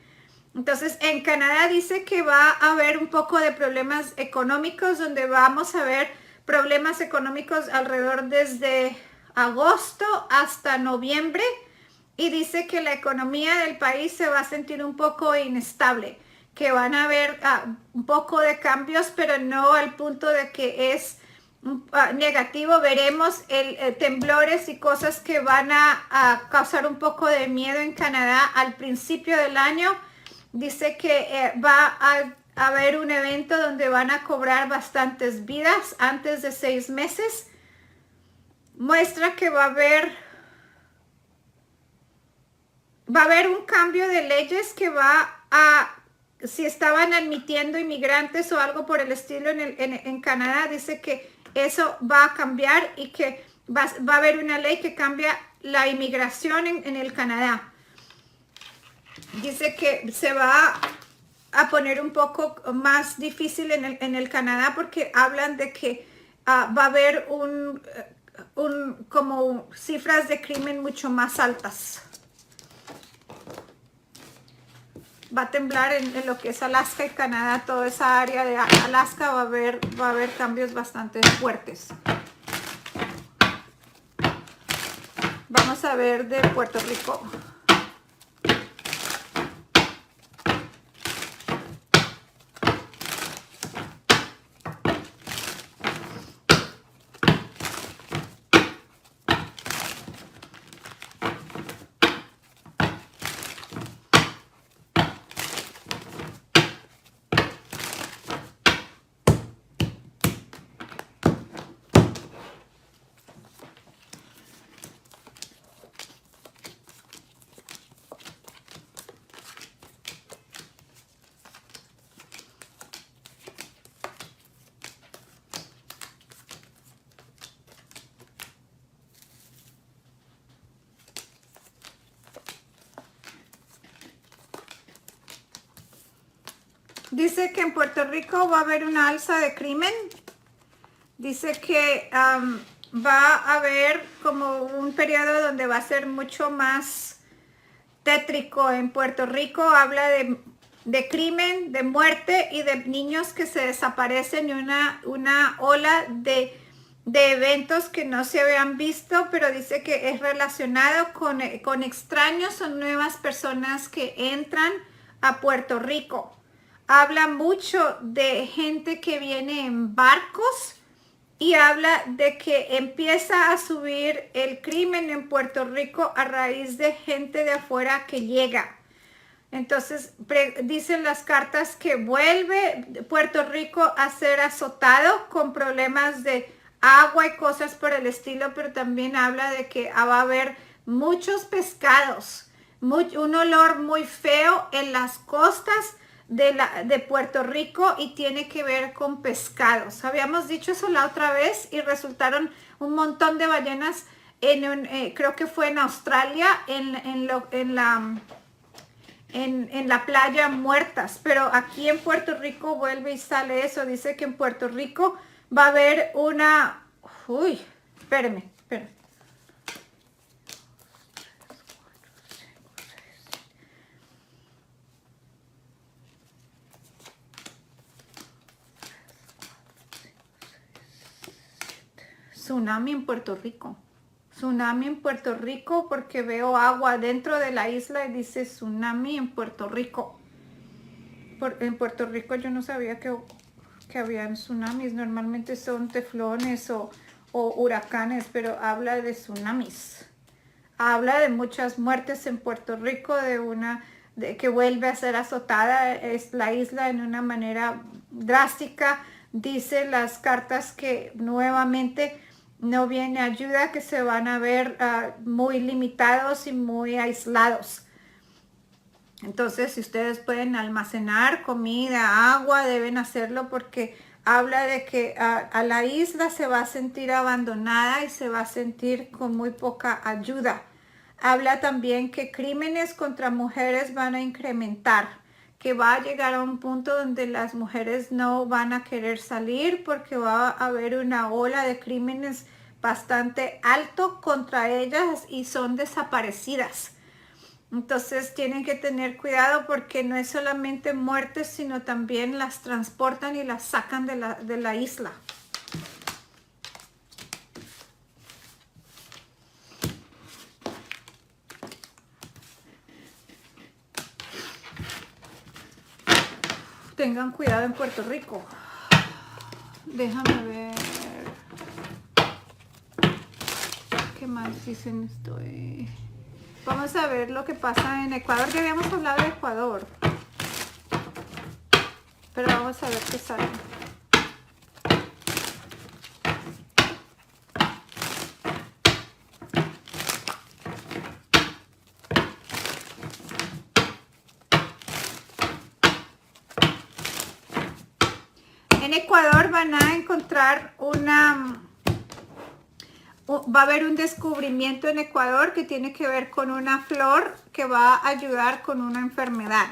Entonces, en Canadá dice que va a haber un poco de problemas económicos, donde vamos a ver problemas económicos alrededor desde agosto hasta noviembre. Y dice que la economía del país se va a sentir un poco inestable, que van a haber un poco de cambios, pero no al punto de que es negativo. Veremos temblores y cosas que van a causar un poco de miedo en Canadá al principio del año. Dice que va a haber un evento donde van a cobrar bastantes vidas antes de 6 meses. Muestra que va a haber un cambio de leyes que si estaban admitiendo inmigrantes o algo por el estilo en Canadá, dice que eso va a cambiar y que va a haber una ley que cambia la inmigración en el Canadá. Dice que se va a poner un poco más difícil en el Canadá, porque hablan de que va a haber como cifras de crimen mucho más altas. Va a temblar en lo que es Alaska y Canadá, toda esa área de Alaska va a haber cambios bastante fuertes. Vamos a ver de Puerto Rico. Dice que en Puerto Rico va a haber una alza de crimen. Dice que va a haber como un periodo donde va a ser mucho más tétrico en Puerto Rico. Habla de crimen, de muerte y de niños que se desaparecen y una ola de eventos que no se habían visto, pero dice que es relacionado con extraños o nuevas personas que entran a Puerto Rico. Habla mucho de gente que viene en barcos y habla de que empieza a subir el crimen en Puerto Rico a raíz de gente de afuera que llega. Entonces, dicen las cartas que vuelve Puerto Rico a ser azotado con problemas de agua y cosas por el estilo, pero también habla de que va a haber muchos pescados, un olor muy feo en las costas de Puerto Rico y tiene que ver con pescados. Habíamos dicho eso la otra vez y resultaron un montón de ballenas creo que fue en Australia, en la playa muertas, pero aquí en Puerto Rico vuelve y sale eso. Dice que en Puerto Rico va a haber una... Uy, espérame. Tsunami en Puerto Rico. Tsunami en Puerto Rico porque veo agua dentro de la isla y dice tsunami en Puerto Rico. En Puerto Rico yo no sabía que habían tsunamis. Normalmente son teflones o huracanes, pero habla de tsunamis. Habla de muchas muertes en Puerto Rico, de que vuelve a ser azotada es la isla en una manera drástica. Dice las cartas que nuevamente no viene ayuda, que se van a ver muy limitados y muy aislados. Entonces, si ustedes pueden almacenar comida, agua, deben hacerlo porque habla de que a la isla se va a sentir abandonada y se va a sentir con muy poca ayuda. Habla también que crímenes contra mujeres van a incrementar, que va a llegar a un punto donde las mujeres no van a querer salir porque va a haber una ola de crímenes bastante alto contra ellas y son desaparecidas. Entonces tienen que tener cuidado porque no es solamente muertes, sino también las transportan y las sacan de la isla. Tengan cuidado en Puerto Rico. Déjame ver. ¿Qué más dicen esto? Vamos a ver lo que pasa en Ecuador. Ya habíamos hablado de Ecuador. Pero vamos a ver qué sale. En Ecuador van a encontrar va a haber un descubrimiento en Ecuador que tiene que ver con una flor que va a ayudar con una enfermedad.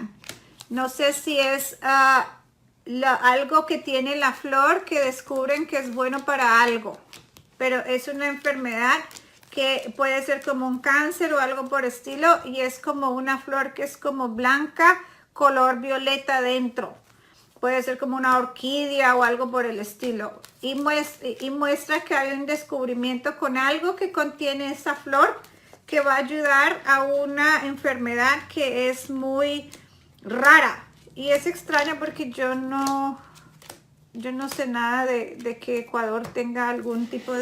No sé si es algo que tiene la flor que descubren que es bueno para algo, pero es una enfermedad que puede ser como un cáncer o algo por estilo, y es como una flor que es como blanca, color violeta dentro. Puede ser como una orquídea o algo por el estilo. Y muestra que hay un descubrimiento con algo que contiene esa flor que va a ayudar a una enfermedad que es muy rara. Y es extraña porque yo no sé nada de que Ecuador tenga algún tipo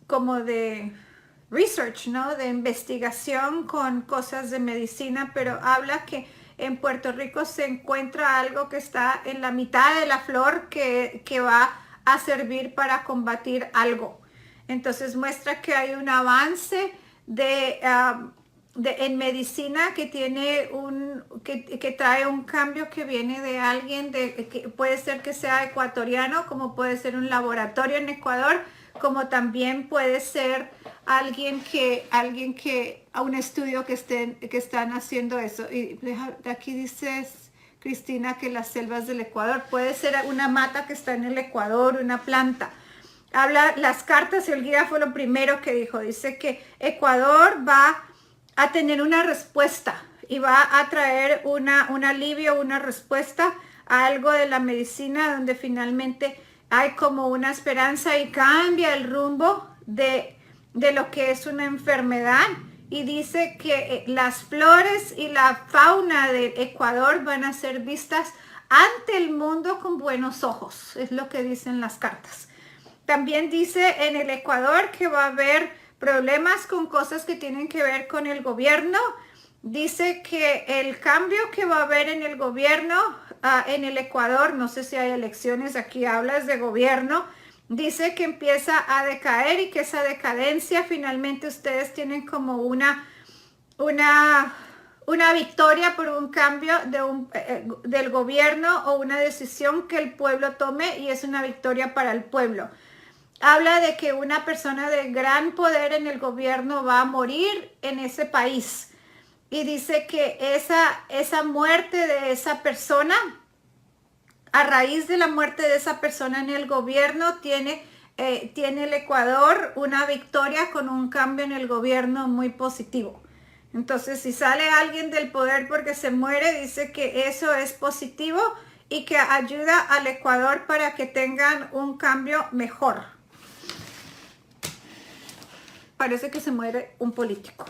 como de research, ¿no? De investigación con cosas de medicina, pero habla que en Puerto Rico se encuentra algo que está en la mitad de la flor que va a servir para combatir algo. Entonces muestra que hay un avance en medicina que tiene que trae un cambio que viene de alguien que puede ser que sea ecuatoriano, como puede ser un laboratorio en Ecuador, como también puede ser alguien que a un estudio que están haciendo eso. Y aquí dice Cristina que las selvas del Ecuador puede ser una mata que está en el Ecuador, una planta. Habla las cartas y el guía fue lo primero que dijo. Dice que Ecuador va a tener una respuesta y va a traer un alivio, una respuesta a algo de la medicina donde finalmente hay como una esperanza y cambia el rumbo de lo que es una enfermedad. Y dice que las flores y la fauna de Ecuador van a ser vistas ante el mundo con buenos ojos. Es lo que dicen las cartas. También dice en el Ecuador que va a haber problemas con cosas que tienen que ver con el gobierno. Dice que el cambio que va a haber en el gobierno en el Ecuador, no sé si hay elecciones, aquí hablas de gobierno, dice que empieza a decaer y que esa decadencia finalmente ustedes tienen como una victoria por un cambio del gobierno o una decisión que el pueblo tome, y es una victoria para el pueblo. Habla de que una persona de gran poder en el gobierno va a morir en ese país. Y dice que esa muerte de esa persona, a raíz de la muerte de esa persona en el gobierno, tiene el Ecuador una victoria con un cambio en el gobierno muy positivo. Entonces, si sale alguien del poder porque se muere, dice que eso es positivo y que ayuda al Ecuador para que tengan un cambio mejor. Parece que se muere un político.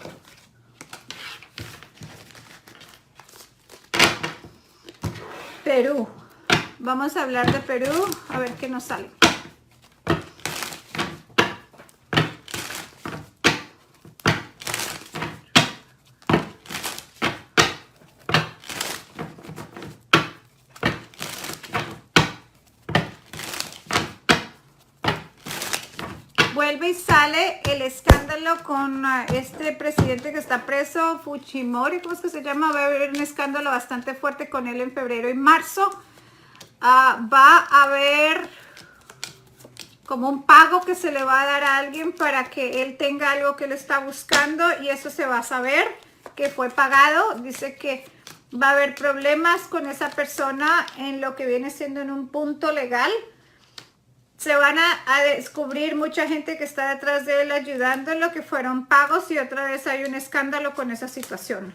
Perú. Vamos a hablar de Perú, a ver qué nos sale. Vuelve y sale el escándalo con este presidente que está preso, Fujimori, ¿cómo es que se llama? Va a haber un escándalo bastante fuerte con él en febrero y marzo. Va a haber como un pago que se le va a dar a alguien para que él tenga algo que él está buscando, y eso se va a saber que fue pagado. Dice que va a haber problemas con esa persona en lo que viene siendo en un punto legal. Se van a descubrir mucha gente que está detrás de él ayudándolo, que fueron pagos, y otra vez hay un escándalo con esa situación.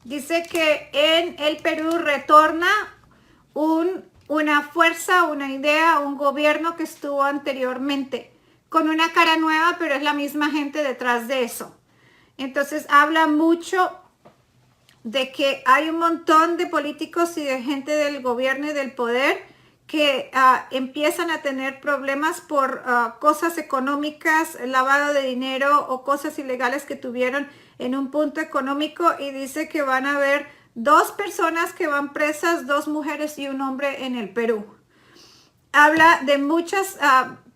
Dice que en el Perú retorna una fuerza, una idea, un gobierno que estuvo anteriormente, con una cara nueva, pero es la misma gente detrás de eso. Entonces habla mucho de que hay un montón de políticos y de gente del gobierno y del poder que empiezan a tener problemas por cosas económicas, lavado de dinero o cosas ilegales que tuvieron en un punto económico, y dice que van a haber 2 personas que van presas, 2 mujeres y un hombre en el Perú. Habla de muchas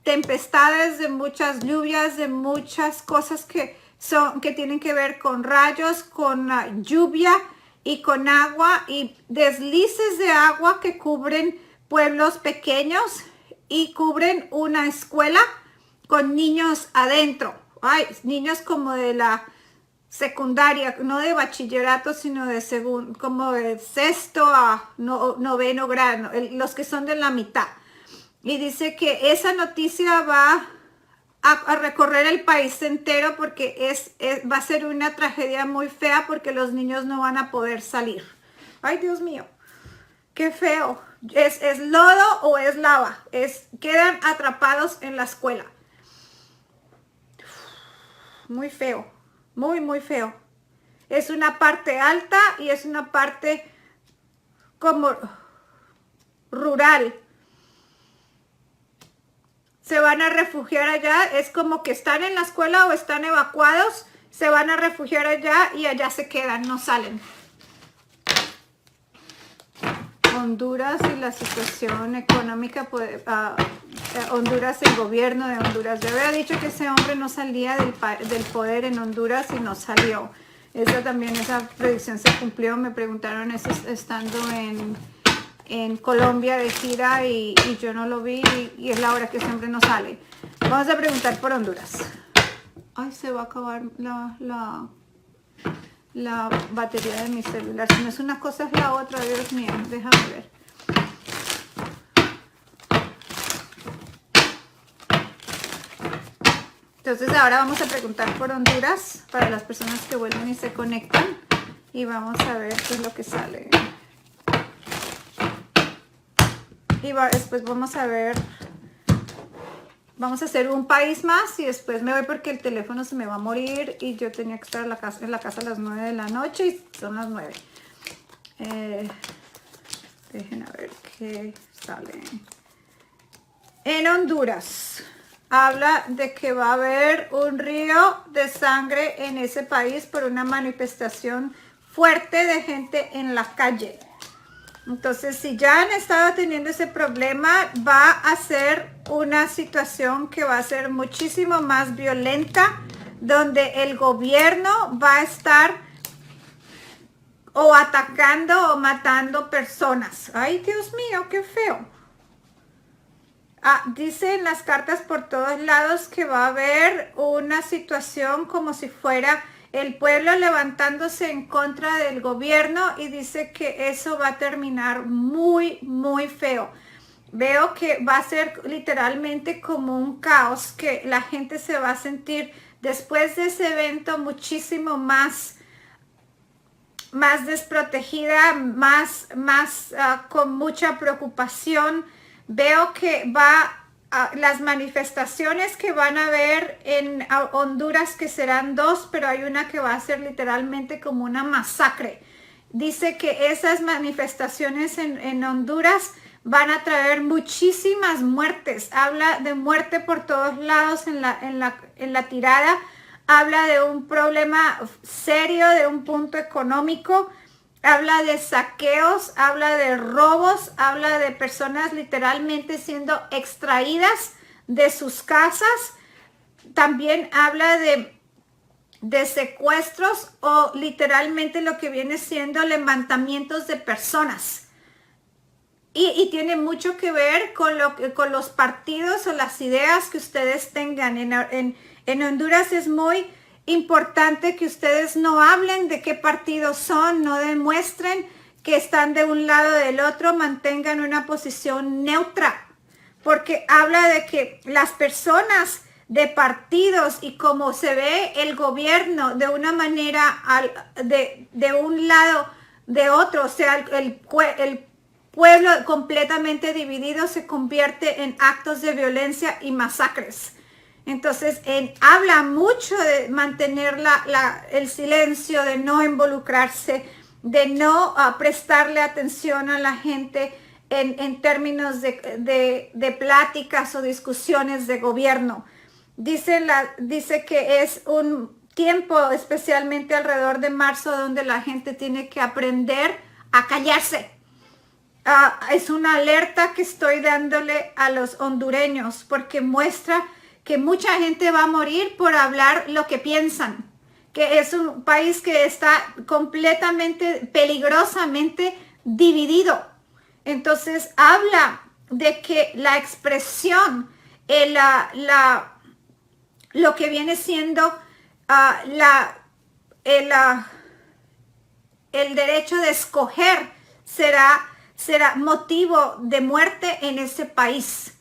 tempestades, de muchas lluvias, de muchas cosas que tienen que ver con rayos, con lluvia y con agua, y deslices de agua que cubren pueblos pequeños y cubren una escuela con niños adentro. Hay niños como de la secundaria, no de bachillerato, sino de como de sexto a noveno grado, los que son de la mitad. Y dice que esa noticia va a recorrer el país entero porque va a ser una tragedia muy fea porque los niños no van a poder salir. Ay, Dios mío, qué feo. ¿Es lodo o es lava? Quedan atrapados en la escuela. Muy feo, muy, muy feo. Es una parte alta y es una parte como rural. Se van a refugiar allá, es como que están en la escuela o están evacuados, se van a refugiar allá y allá se quedan, no salen. Honduras y la situación económica, Honduras, el gobierno de Honduras. Yo había dicho que ese hombre no salía del poder en Honduras y no salió. Esa predicción se cumplió. Me preguntaron eso estando en Colombia de gira y yo no lo vi y es la hora que siempre no sale. Vamos a preguntar por Honduras. Ay, se va a acabar la batería de mi celular. Si no es una cosa es la otra, Dios mío, déjame ver. Entonces ahora vamos a preguntar por Honduras para las personas que vuelven y se conectan y vamos a ver qué es lo que sale. Y después vamos a ver, vamos a hacer un país más y después me voy porque el teléfono se me va a morir y yo tenía que estar en la casa a las 9 de la noche y son las 9. Dejen a ver qué sale. En Honduras habla de que va a haber un río de sangre en ese país por una manifestación fuerte de gente en la calle. Entonces, si ya han estado teniendo ese problema, va a ser una situación que va a ser muchísimo más violenta, donde el gobierno va a estar o atacando o matando personas. Ay, Dios mío, qué feo. Dice en las cartas por todos lados que va a haber una situación como si fuera el pueblo levantándose en contra del gobierno y dice que eso va a terminar muy, muy feo. Veo que va a ser literalmente como un caos, que la gente se va a sentir después de ese evento muchísimo más desprotegida, más con mucha preocupación. Veo que las manifestaciones que van a haber en Honduras, que serán 2, pero hay una que va a ser literalmente como una masacre. Dice que esas manifestaciones en Honduras van a traer muchísimas muertes. Habla de muerte por todos lados en la tirada. Habla de un problema serio, de un punto económico. Habla de saqueos, habla de robos, habla de personas literalmente siendo extraídas de sus casas. También habla de secuestros o literalmente lo que viene siendo levantamientos de personas. Y tiene mucho que ver con los partidos o las ideas que ustedes tengan. En Honduras es muy importante que ustedes no hablen de qué partidos son, no demuestren que están de un lado o del otro, mantengan una posición neutra, porque habla de que las personas de partidos y como se ve el gobierno de una manera de un lado de otro, o sea, el pueblo completamente dividido se convierte en actos de violencia y masacres. Entonces, habla mucho de mantener el silencio, de no involucrarse, de no prestarle atención a la gente en términos de pláticas o discusiones de gobierno. Dice que es un tiempo, especialmente alrededor de marzo, donde la gente tiene que aprender a callarse. Es una alerta que estoy dándole a los hondureños porque muestra que mucha gente va a morir por hablar lo que piensan, que es un país que está completamente, peligrosamente dividido. Entonces habla de que la expresión, lo que viene siendo el derecho de escoger será motivo de muerte en ese país.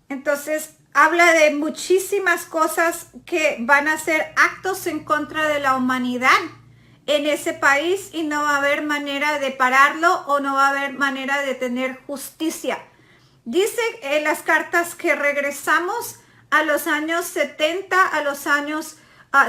Entonces, habla de muchísimas cosas que van a ser actos en contra de la humanidad en ese país y no va a haber manera de pararlo o no va a haber manera de tener justicia. Dice en las cartas que regresamos a los años 70, a los años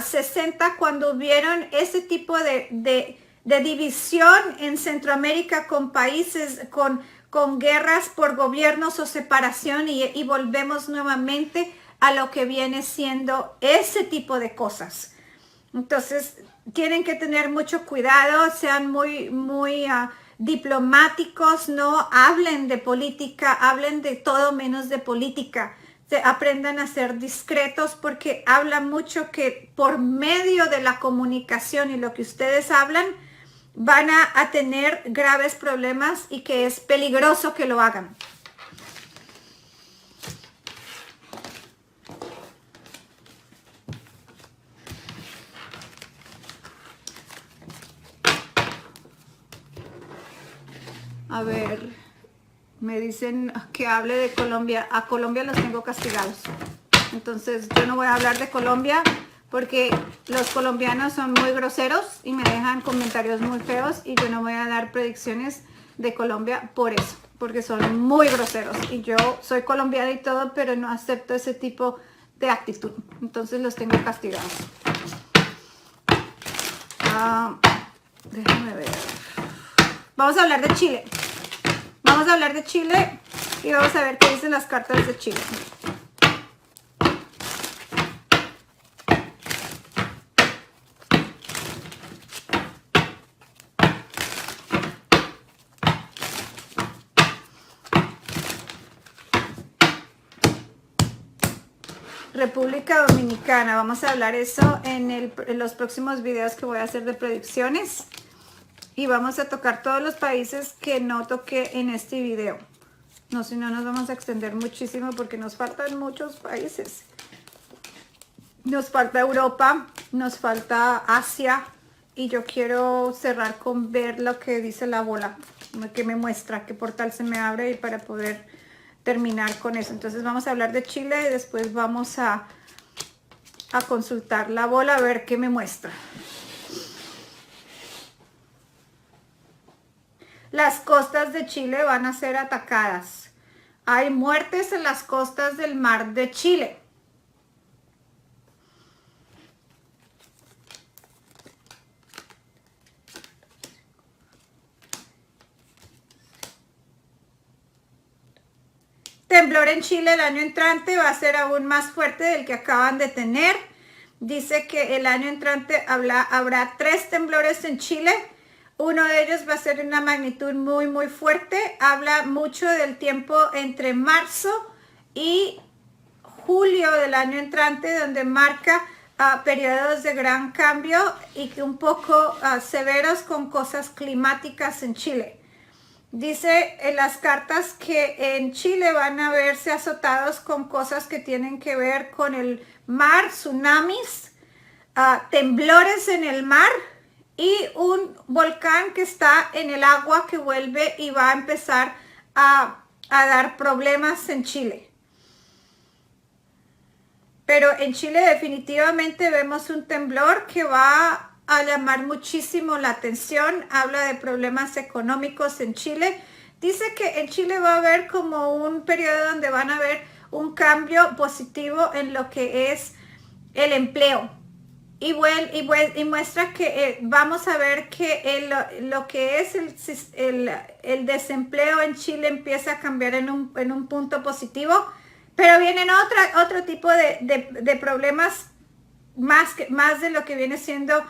60, cuando hubieron ese tipo de división en Centroamérica con países, con guerras por gobiernos o separación y volvemos nuevamente a lo que viene siendo ese tipo de cosas. Entonces, tienen que tener mucho cuidado, sean muy diplomáticos, no hablen de política, hablen de todo menos de política. Aprendan a ser discretos porque habla mucho que por medio de la comunicación y lo que ustedes hablan, van a tener graves problemas y que es peligroso que lo hagan. A ver, me dicen que hable de Colombia. A Colombia los tengo castigados. Entonces yo no voy a hablar de Colombia porque los colombianos son muy groseros y me dejan comentarios muy feos y yo no voy a dar predicciones de Colombia por eso, porque son muy groseros y yo soy colombiana y todo, pero no acepto ese tipo de actitud. Entonces los tengo castigados. Déjame ver. Vamos a hablar de Chile. Vamos a hablar de Chile y vamos a ver qué dicen las cartas de Chile. República Dominicana, vamos a hablar eso en los próximos videos que voy a hacer de predicciones y vamos a tocar todos los países que no toqué en este video. No, si no nos vamos a extender muchísimo porque nos faltan muchos países. Nos falta Europa, nos falta Asia y yo quiero cerrar con ver lo que dice la bola, que me muestra qué portal se me abre y para poder terminar con eso. Entonces vamos a hablar de Chile y después vamos a consultar la bola a ver qué me muestra. Las costas de Chile van a ser atacadas. Hay muertes en las costas del mar de Chile. Temblor en Chile el año entrante va a ser aún más fuerte del que acaban de tener. Dice que el año entrante habrá 3 temblores en Chile. Uno de ellos va a ser una magnitud muy fuerte. Habla mucho del tiempo entre marzo y julio del año entrante, donde marca periodos de gran cambio y que un poco severos con cosas climáticas en Chile. Dice en las cartas que en Chile van a verse azotados con cosas que tienen que ver con el mar, tsunamis, temblores en el mar y un volcán que está en el agua que vuelve y va a empezar a dar problemas en Chile. Pero en Chile definitivamente vemos un temblor que va a llamar muchísimo la atención. Habla de problemas económicos en Chile. Dice que en Chile va a haber como un periodo donde van a haber un cambio positivo en lo que es el empleo. Y muestra que vamos a ver que lo que es el desempleo en Chile empieza a cambiar en un punto positivo. Pero vienen otro tipo de problemas más de lo que viene siendo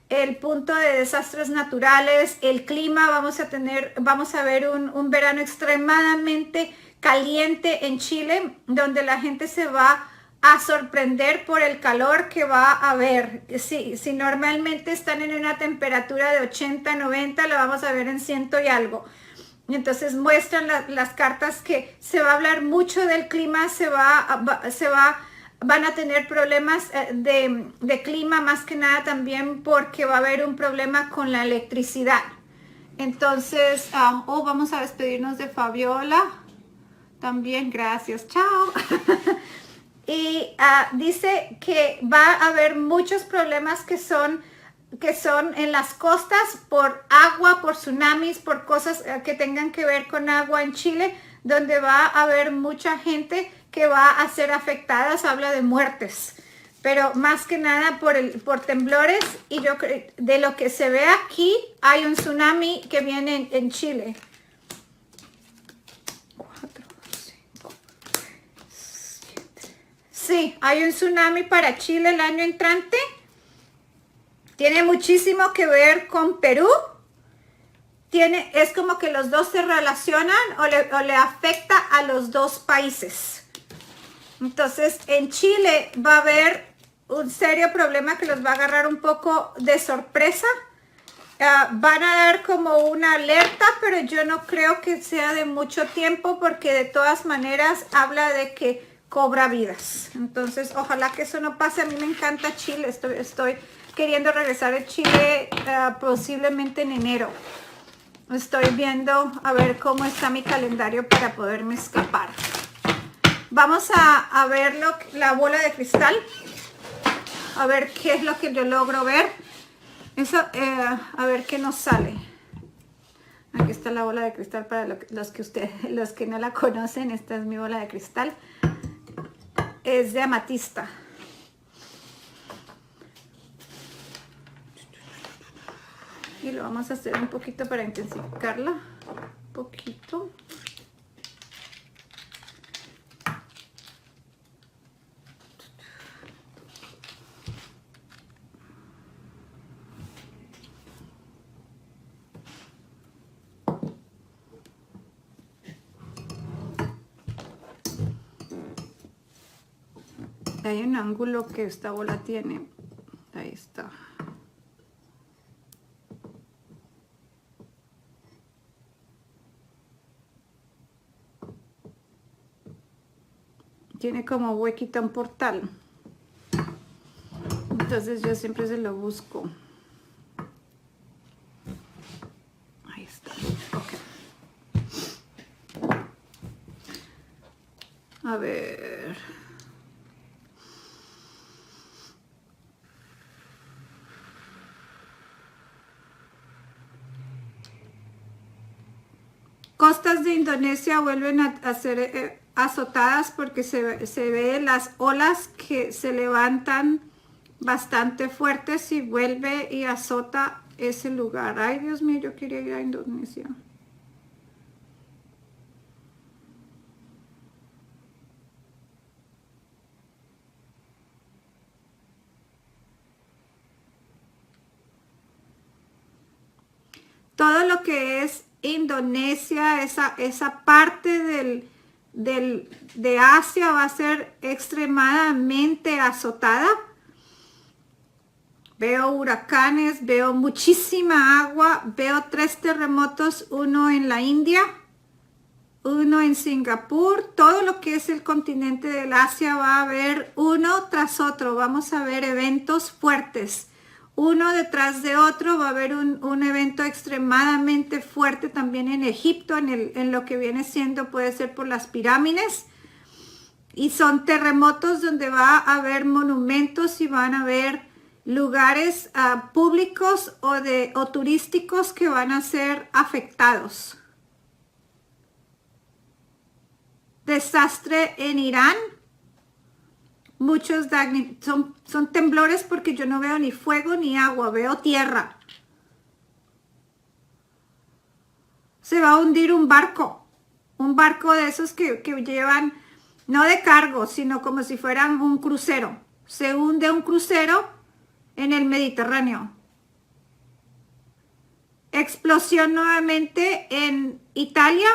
el punto de desastres naturales, el clima. Vamos a ver un verano extremadamente caliente en Chile, donde la gente se va a sorprender por el calor que va a haber. Si normalmente están en una temperatura de 80, 90, lo vamos a ver en 100 y algo. Entonces muestran las cartas que se va a hablar mucho del clima, se va van a tener problemas de clima, más que nada también porque va a haber un problema con la electricidad. Entonces, vamos a despedirnos de Fabiola. También, gracias, chao. Y dice que va a haber muchos problemas que son en las costas por agua, por tsunamis, por cosas que tengan que ver con agua en Chile, donde va a haber mucha gente que va a ser afectada. Se habla de muertes, pero más que nada por temblores, y yo creo de lo que se ve aquí hay un tsunami que viene en Chile. 4, 5, 7. Sí, hay un tsunami para Chile el año entrante. Tiene muchísimo que ver con Perú. Es como que los dos se relacionan o le afecta a los dos países. Entonces, en Chile va a haber un serio problema que los va a agarrar un poco de sorpresa. Van a dar como una alerta, pero yo no creo que sea de mucho tiempo, porque de todas maneras habla de que cobra vidas. Entonces, ojalá que eso no pase. A mí me encanta Chile. Estoy queriendo regresar a Chile posiblemente en enero. Estoy viendo a ver cómo está mi calendario para poderme escapar. Vamos a ver la bola de cristal. A ver qué es lo que yo logro ver. Eso, a ver qué nos sale. Aquí está la bola de cristal para los que no la conocen. Esta es mi bola de cristal. Es de amatista. Y lo vamos a hacer un poquito para intensificarla. Un poquito. Hay un ángulo que esta bola tiene. Ahí está. Tiene como huequito un portal. Entonces yo siempre se lo busco. Ahí está. Ok. A ver. Costas de Indonesia vuelven a ser azotadas porque se ve las olas que se levantan bastante fuertes y vuelve y azota ese lugar. Ay, Dios mío, yo quería ir a Indonesia. Todo lo que es Indonesia, esa parte de Asia va a ser extremadamente azotada. Veo huracanes, veo muchísima agua, veo 3 terremotos, uno en la India, uno en Singapur. Todo lo que es el continente del Asia va a haber uno tras otro. Vamos a ver eventos fuertes. Uno detrás de otro. Va a haber un evento extremadamente fuerte también en Egipto, en lo que viene siendo, puede ser por las pirámides. Y son terremotos donde va a haber monumentos y van a haber lugares públicos o turísticos que van a ser afectados. Desastre en Irán. Muchos son temblores porque yo no veo ni fuego ni agua, veo tierra. Se va a hundir un barco de esos que llevan, no de cargo, sino como si fueran un crucero. Se hunde un crucero en el Mediterráneo. Explosión nuevamente en Italia.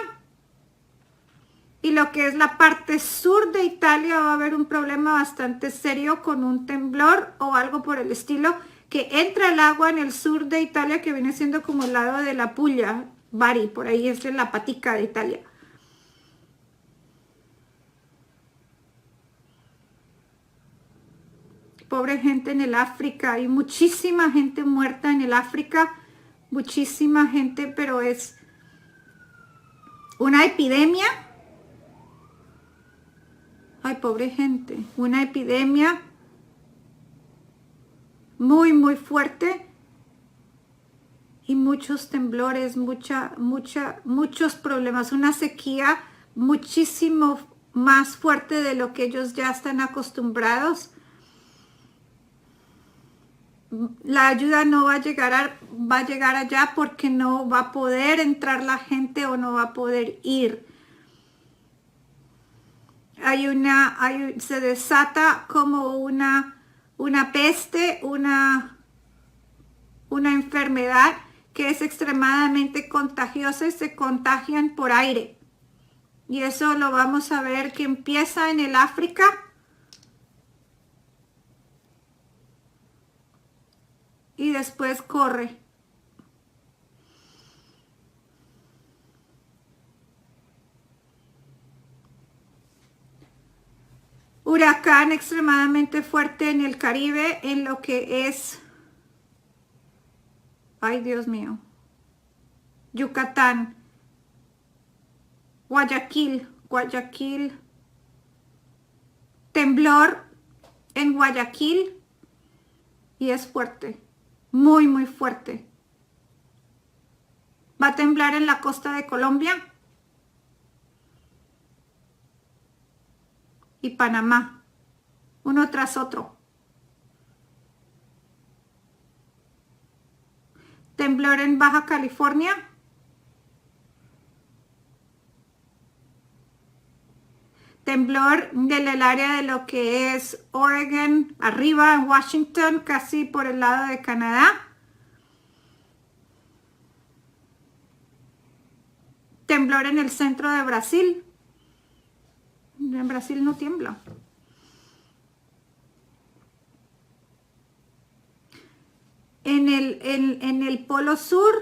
Y lo que es la parte sur de Italia va a haber un problema bastante serio con un temblor o algo por el estilo, que entra el agua en el sur de Italia, que viene siendo como el lado de la Puglia, Bari, por ahí es la patica de Italia. pobre gente en el África. Hay muchísima gente muerta en el África. Muchísima gente, pero es una epidemia. Ay, pobre gente. Una epidemia muy, muy fuerte. Y muchos temblores, muchos problemas. Una sequía muchísimo más fuerte de lo que ellos ya están acostumbrados. La ayuda no va a llegar allá porque no va a poder entrar la gente o no va a poder ir. Se desata como una peste, una enfermedad que es extremadamente contagiosa y se contagian por aire. Y eso lo vamos a ver que empieza en el África. Y después corre. Huracán extremadamente fuerte en el Caribe, en lo que es, ay Dios mío, Yucatán, Guayaquil, temblor en Guayaquil y es fuerte, muy, muy fuerte. Va a temblar en la costa de Colombia y Panamá, uno tras otro. Temblor en Baja California. Temblor del área de lo que es Oregon, arriba en Washington, casi por el lado de Canadá. Temblor en el centro de Brasil. En Brasil no tiembla. En el polo sur,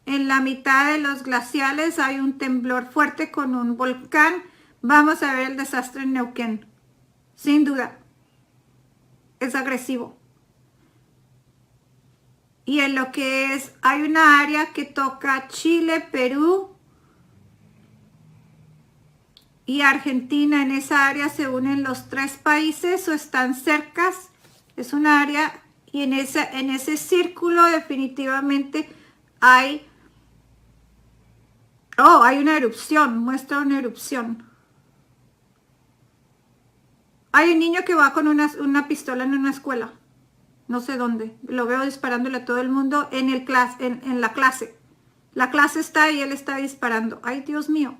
en la mitad de los glaciales, hay un temblor fuerte con un volcán. Vamos a ver el desastre en Neuquén. Sin duda. Es agresivo. Y en lo que es, hay una área que toca Chile, Perú y Argentina. En esa área se unen los tres países o están cercas. Es un área y en ese círculo definitivamente hay una erupción, muestra una erupción. Hay un niño que va con una pistola en una escuela. No sé dónde. Lo veo disparándole a todo el mundo en la clase. La clase está y él está disparando. Ay, Dios mío.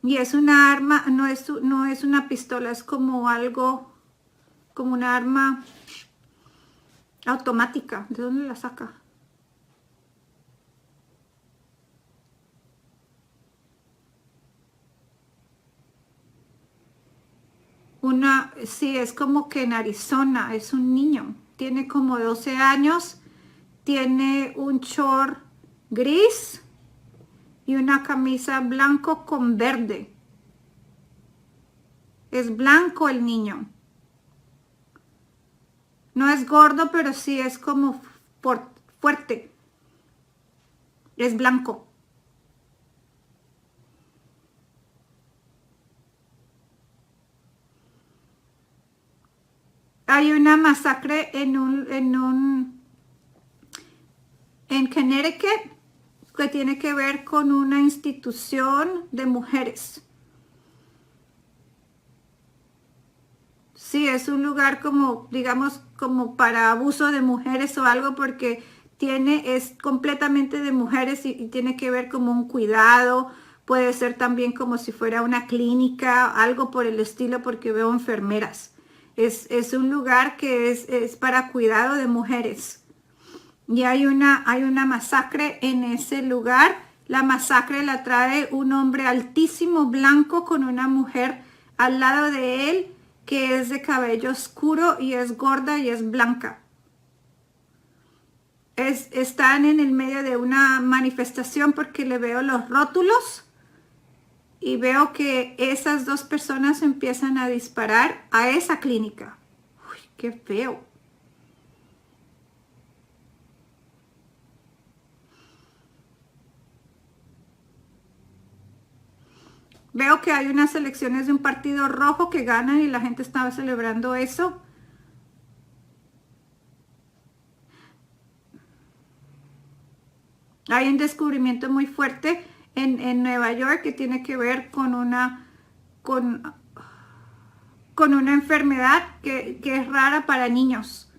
Y es una arma, no es una pistola, es como algo, como una arma automática. ¿De dónde la saca? Sí, es como que en Arizona, es un niño, tiene como 12 años, tiene un short gris y una camisa blanco con verde. Es blanco el niño. No es gordo, pero sí es como fuerte. Es blanco. Hay una masacre en Connecticut que tiene que ver con una institución de mujeres. Sí, es un lugar como, digamos, como para abuso de mujeres o algo porque es completamente de mujeres y tiene que ver como un cuidado. Puede ser también como si fuera una clínica, algo por el estilo porque veo enfermeras. Es un lugar que es para cuidado de mujeres. Y hay una masacre en ese lugar. La masacre la trae un hombre altísimo, blanco, con una mujer al lado de él, que es de cabello oscuro y es gorda y es blanca. Están en el medio de una manifestación porque le veo los rótulos y veo que esas dos personas empiezan a disparar a esa clínica. Uy, qué feo. Veo que hay unas elecciones de un partido rojo que ganan y la gente estaba celebrando eso. Hay un descubrimiento muy fuerte en Nueva York que tiene que ver con con una enfermedad que es rara para niños.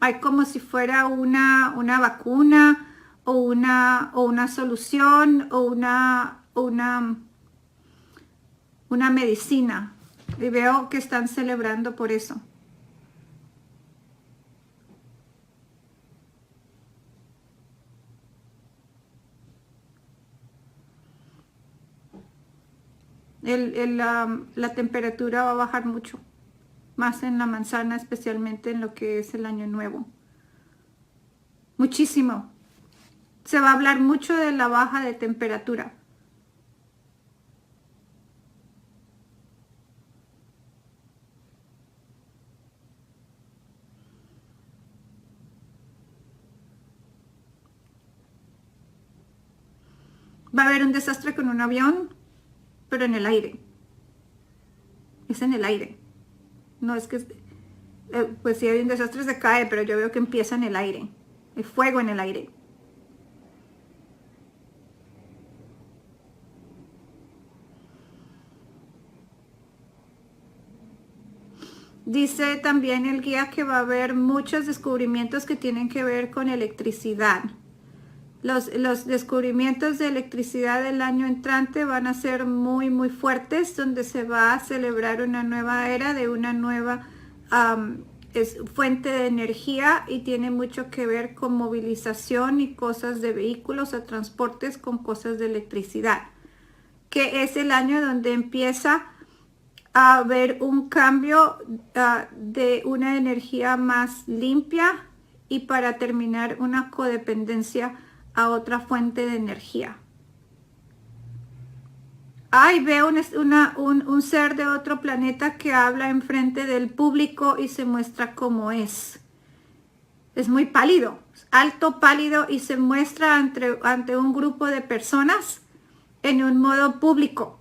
Hay como si fuera una vacuna o una solución o una medicina. Y veo que están celebrando por eso. La temperatura va a bajar mucho, más en la manzana, especialmente en lo que es el año nuevo. Muchísimo. Se va a hablar mucho de la baja de temperatura. Va a haber un desastre con un avión, pero en el aire. Es en el aire. No es que, pues si hay un desastre se cae, pero yo veo que empieza en el aire. Hay fuego en el aire. Dice también el guía que va a haber muchos descubrimientos que tienen que ver con electricidad. Los descubrimientos de electricidad del año entrante van a ser muy, muy fuertes, donde se va a celebrar una nueva era de una nueva fuente de energía y tiene mucho que ver con movilización y cosas de vehículos o transportes con cosas de electricidad, que es el año donde empieza a haber un cambio de una energía más limpia y para terminar una codependencia a otra fuente de energía. Ay, veo un ser de otro planeta que habla enfrente del público y se muestra como es. Es muy pálido, alto, pálido y se muestra ante un grupo de personas en un modo público.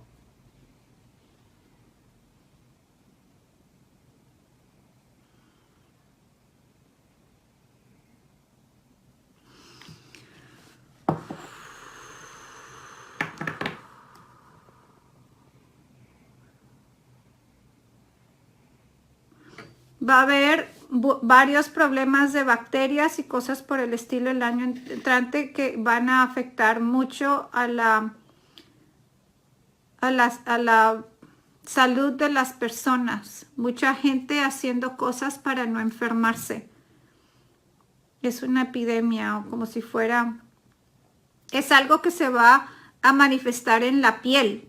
Va a haber varios problemas de bacterias y cosas por el estilo el año entrante que van a afectar mucho a la salud de las personas. Mucha gente haciendo cosas para no enfermarse. Es una epidemia o como si fuera... Es algo que se va a manifestar en la piel.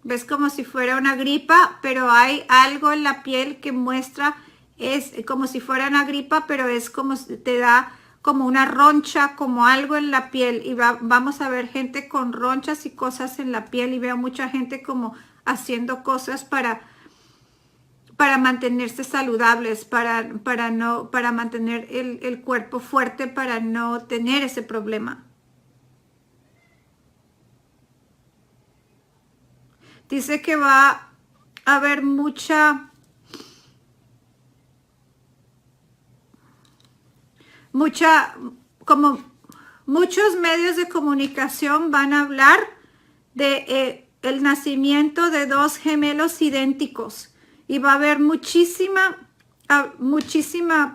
Ves como si fuera una gripa, pero hay algo en la piel que muestra, es como si fuera una gripa, pero es como te da como una roncha, como algo en la piel. Y vamos a ver gente con ronchas y cosas en la piel y veo mucha gente como haciendo cosas para mantenerse saludables, para mantener el cuerpo fuerte, para no tener ese problema. Dice que va a haber como muchos medios de comunicación van a hablar de el nacimiento de dos gemelos idénticos y va a haber muchísima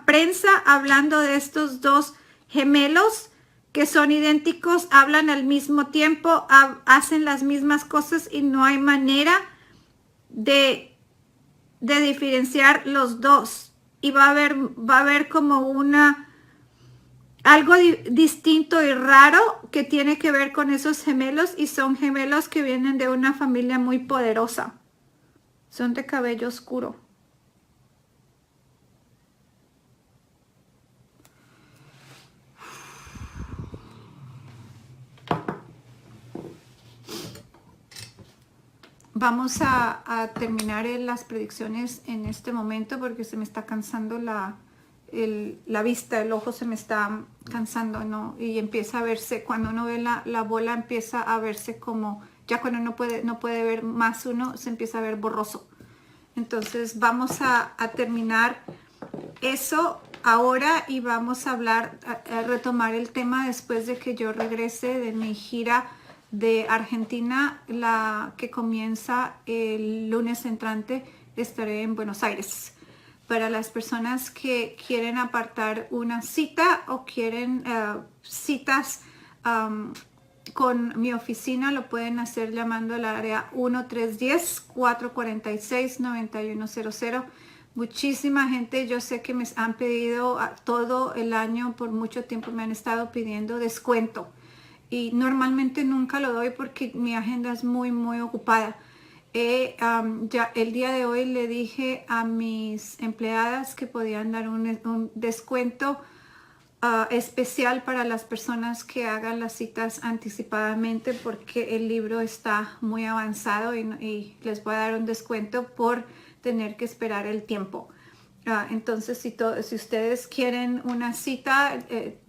prensa hablando de estos dos gemelos que son idénticos, hablan al mismo tiempo, hacen las mismas cosas y no hay manera de diferenciar los dos. Y va a haber como algo distinto y raro que tiene que ver con esos gemelos y son gemelos que vienen de una familia muy poderosa. Son de cabello oscuro. Vamos a terminar las predicciones en este momento porque se me está cansando la vista, el ojo se me está cansando, ¿no? Y empieza a verse, cuando uno ve la bola empieza a verse como, ya cuando no puede ver más uno, se empieza a ver borroso. Entonces vamos a terminar eso ahora y vamos a hablar, a retomar el tema después de que yo regrese de mi gira de Argentina, la que comienza el lunes entrante. Estaré en Buenos Aires. Para las personas que quieren apartar una cita o quieren citas con mi oficina, lo pueden hacer llamando al área 1-310-446-9100. Muchísima gente, yo sé que me han pedido todo el año, por mucho tiempo me han estado pidiendo descuento. Y normalmente nunca lo doy porque mi agenda es muy ocupada. Ya el día de hoy le dije a mis empleadas que podían dar un descuento especial para las personas que hagan las citas anticipadamente porque el libro está muy avanzado y les voy a dar un descuento por tener que esperar el tiempo. Entonces, si ustedes quieren una cita,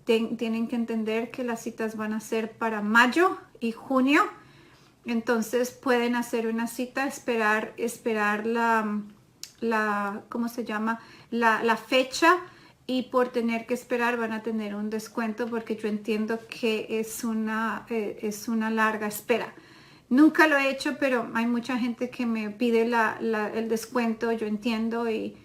tienen que entender que las citas van a ser para mayo y junio. Entonces pueden hacer una cita, esperar ¿cómo se llama? La fecha, y por tener que esperar van a tener un descuento porque yo entiendo que es una larga espera. Nunca lo he hecho, pero hay mucha gente que me pide el descuento, yo entiendo y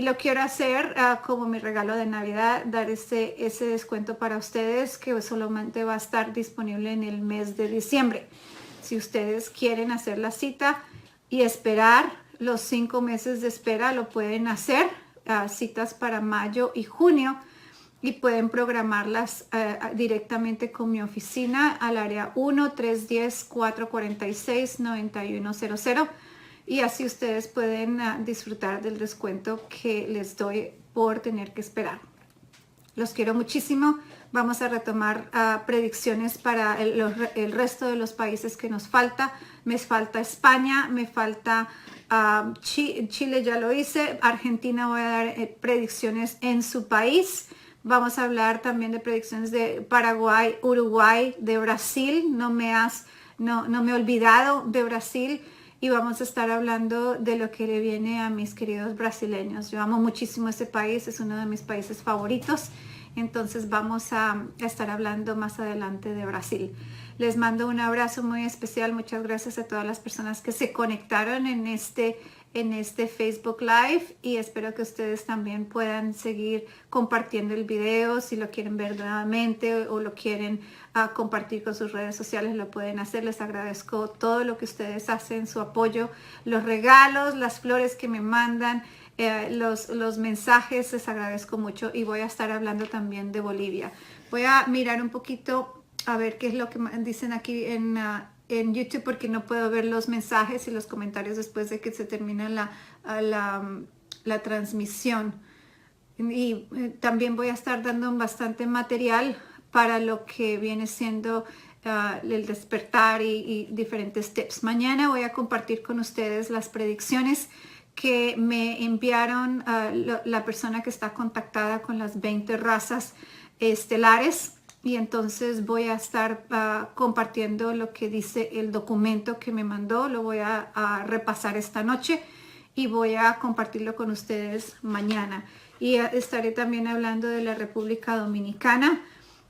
lo quiero hacer como mi regalo de Navidad, dar ese descuento para ustedes que solamente va a estar disponible en el mes de diciembre. Si ustedes quieren hacer la cita y esperar los 5 meses de espera, lo pueden hacer, citas para mayo y junio, y pueden programarlas directamente con mi oficina al área 1-310-446-9100, y así ustedes pueden disfrutar del descuento que les doy por tener que esperar. Los quiero muchísimo. Vamos a retomar predicciones para el resto de los países que nos falta. Me falta España, me falta Chile, ya lo hice. Argentina, voy a dar predicciones en su país. Vamos a hablar también de predicciones de Paraguay, Uruguay, de Brasil. No me he olvidado de Brasil. Y vamos a estar hablando de lo que le viene a mis queridos brasileños. Yo amo muchísimo ese país, es uno de mis países favoritos. Entonces vamos a estar hablando más adelante de Brasil. Les mando un abrazo muy especial. Muchas gracias a todas las personas que se conectaron en este Facebook Live, y espero que ustedes también puedan seguir compartiendo el video. Si lo quieren ver nuevamente o lo quieren compartir con sus redes sociales, lo pueden hacer. Les agradezco todo lo que ustedes hacen, su apoyo, los regalos, las flores que me mandan, los mensajes, les agradezco mucho. Y voy a estar hablando también de Bolivia. Voy a mirar un poquito a ver qué es lo que dicen aquí en YouTube, porque no puedo ver los mensajes y los comentarios después de que se termina la transmisión. Y también voy a estar dando bastante material para lo que viene siendo el despertar y diferentes tips. Mañana voy a compartir con ustedes las predicciones que me enviaron la persona que está contactada con las 20 razas estelares. Y entonces voy a estar compartiendo lo que dice el documento que me mandó. Lo voy a repasar esta noche y voy a compartirlo con ustedes mañana. Y estaré también hablando de la República Dominicana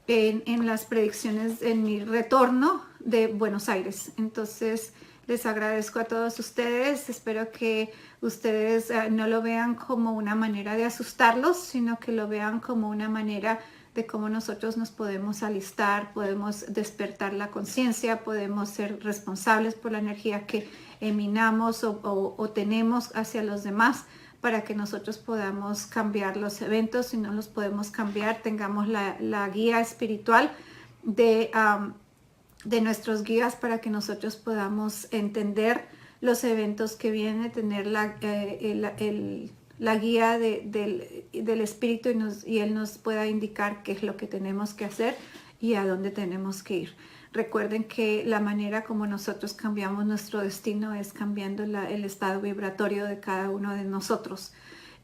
en las predicciones en mi retorno de Buenos Aires. Entonces les agradezco a todos ustedes. Espero que ustedes no lo vean como una manera de asustarlos, sino que lo vean como una manera de cómo nosotros nos podemos alistar, podemos despertar la conciencia, podemos ser responsables por la energía que emanamos o tenemos hacia los demás, para que nosotros podamos cambiar los eventos. Si no los podemos cambiar, tengamos la guía espiritual de nuestros guías para que nosotros podamos entender los eventos que vienen, tener la guía del espíritu y él nos pueda indicar qué es lo que tenemos que hacer y a dónde tenemos que ir. recuerden que la manera como nosotros cambiamos nuestro destino es cambiando el estado vibratorio de cada uno de nosotros.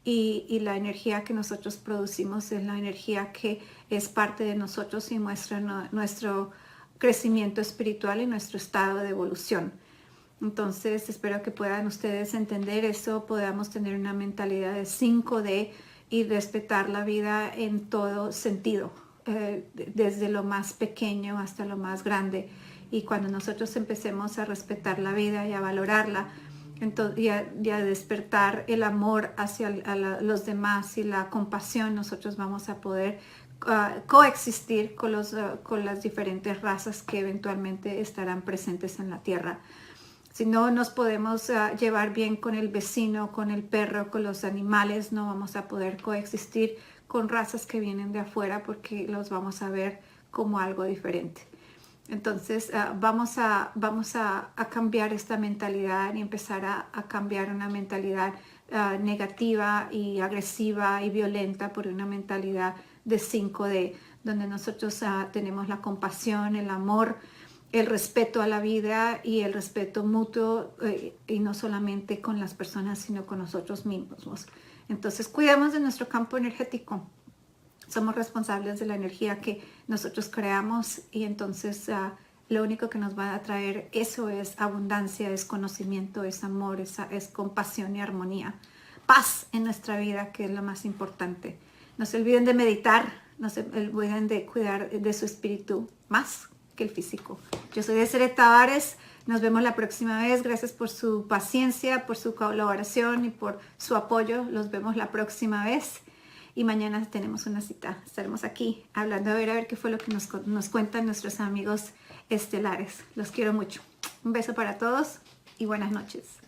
Y la energía que nosotros producimos es la energía que es parte de nosotros y muestra nuestro crecimiento espiritual y nuestro estado de evolución. Entonces espero que puedan ustedes entender eso, podamos tener una mentalidad de 5D y respetar la vida en todo sentido, desde lo más pequeño hasta lo más grande. Y cuando nosotros empecemos a respetar la vida y a valorarla, entonces, y a despertar el amor hacia los demás y la compasión, nosotros vamos a poder coexistir con las diferentes razas que eventualmente estarán presentes en la tierra. Si no nos podemos llevar bien con el vecino, con el perro, con los animales, no vamos a poder coexistir con razas que vienen de afuera porque los vamos a ver como algo diferente. Entonces vamos a cambiar esta mentalidad y empezar a cambiar una mentalidad negativa y agresiva y violenta por una mentalidad de 5D, donde nosotros tenemos la compasión, el amor, el respeto a la vida y el respeto mutuo, y no solamente con las personas, sino con nosotros mismos. Entonces, cuidemos de nuestro campo energético. Somos responsables de la energía que nosotros creamos y entonces lo único que nos va a traer eso es abundancia, es conocimiento, es amor, es compasión y armonía. Paz en nuestra vida, que es lo más importante. No se olviden de meditar, no se olviden de cuidar de su espíritu más que el físico. Yo soy Deseret Tavares. Nos vemos la próxima vez. Gracias por su paciencia, por su colaboración y por su apoyo. Los vemos la próxima vez. Y mañana tenemos una cita. Estaremos aquí hablando a ver qué fue lo que nos cuentan nuestros amigos estelares. Los quiero mucho. Un beso para todos y buenas noches.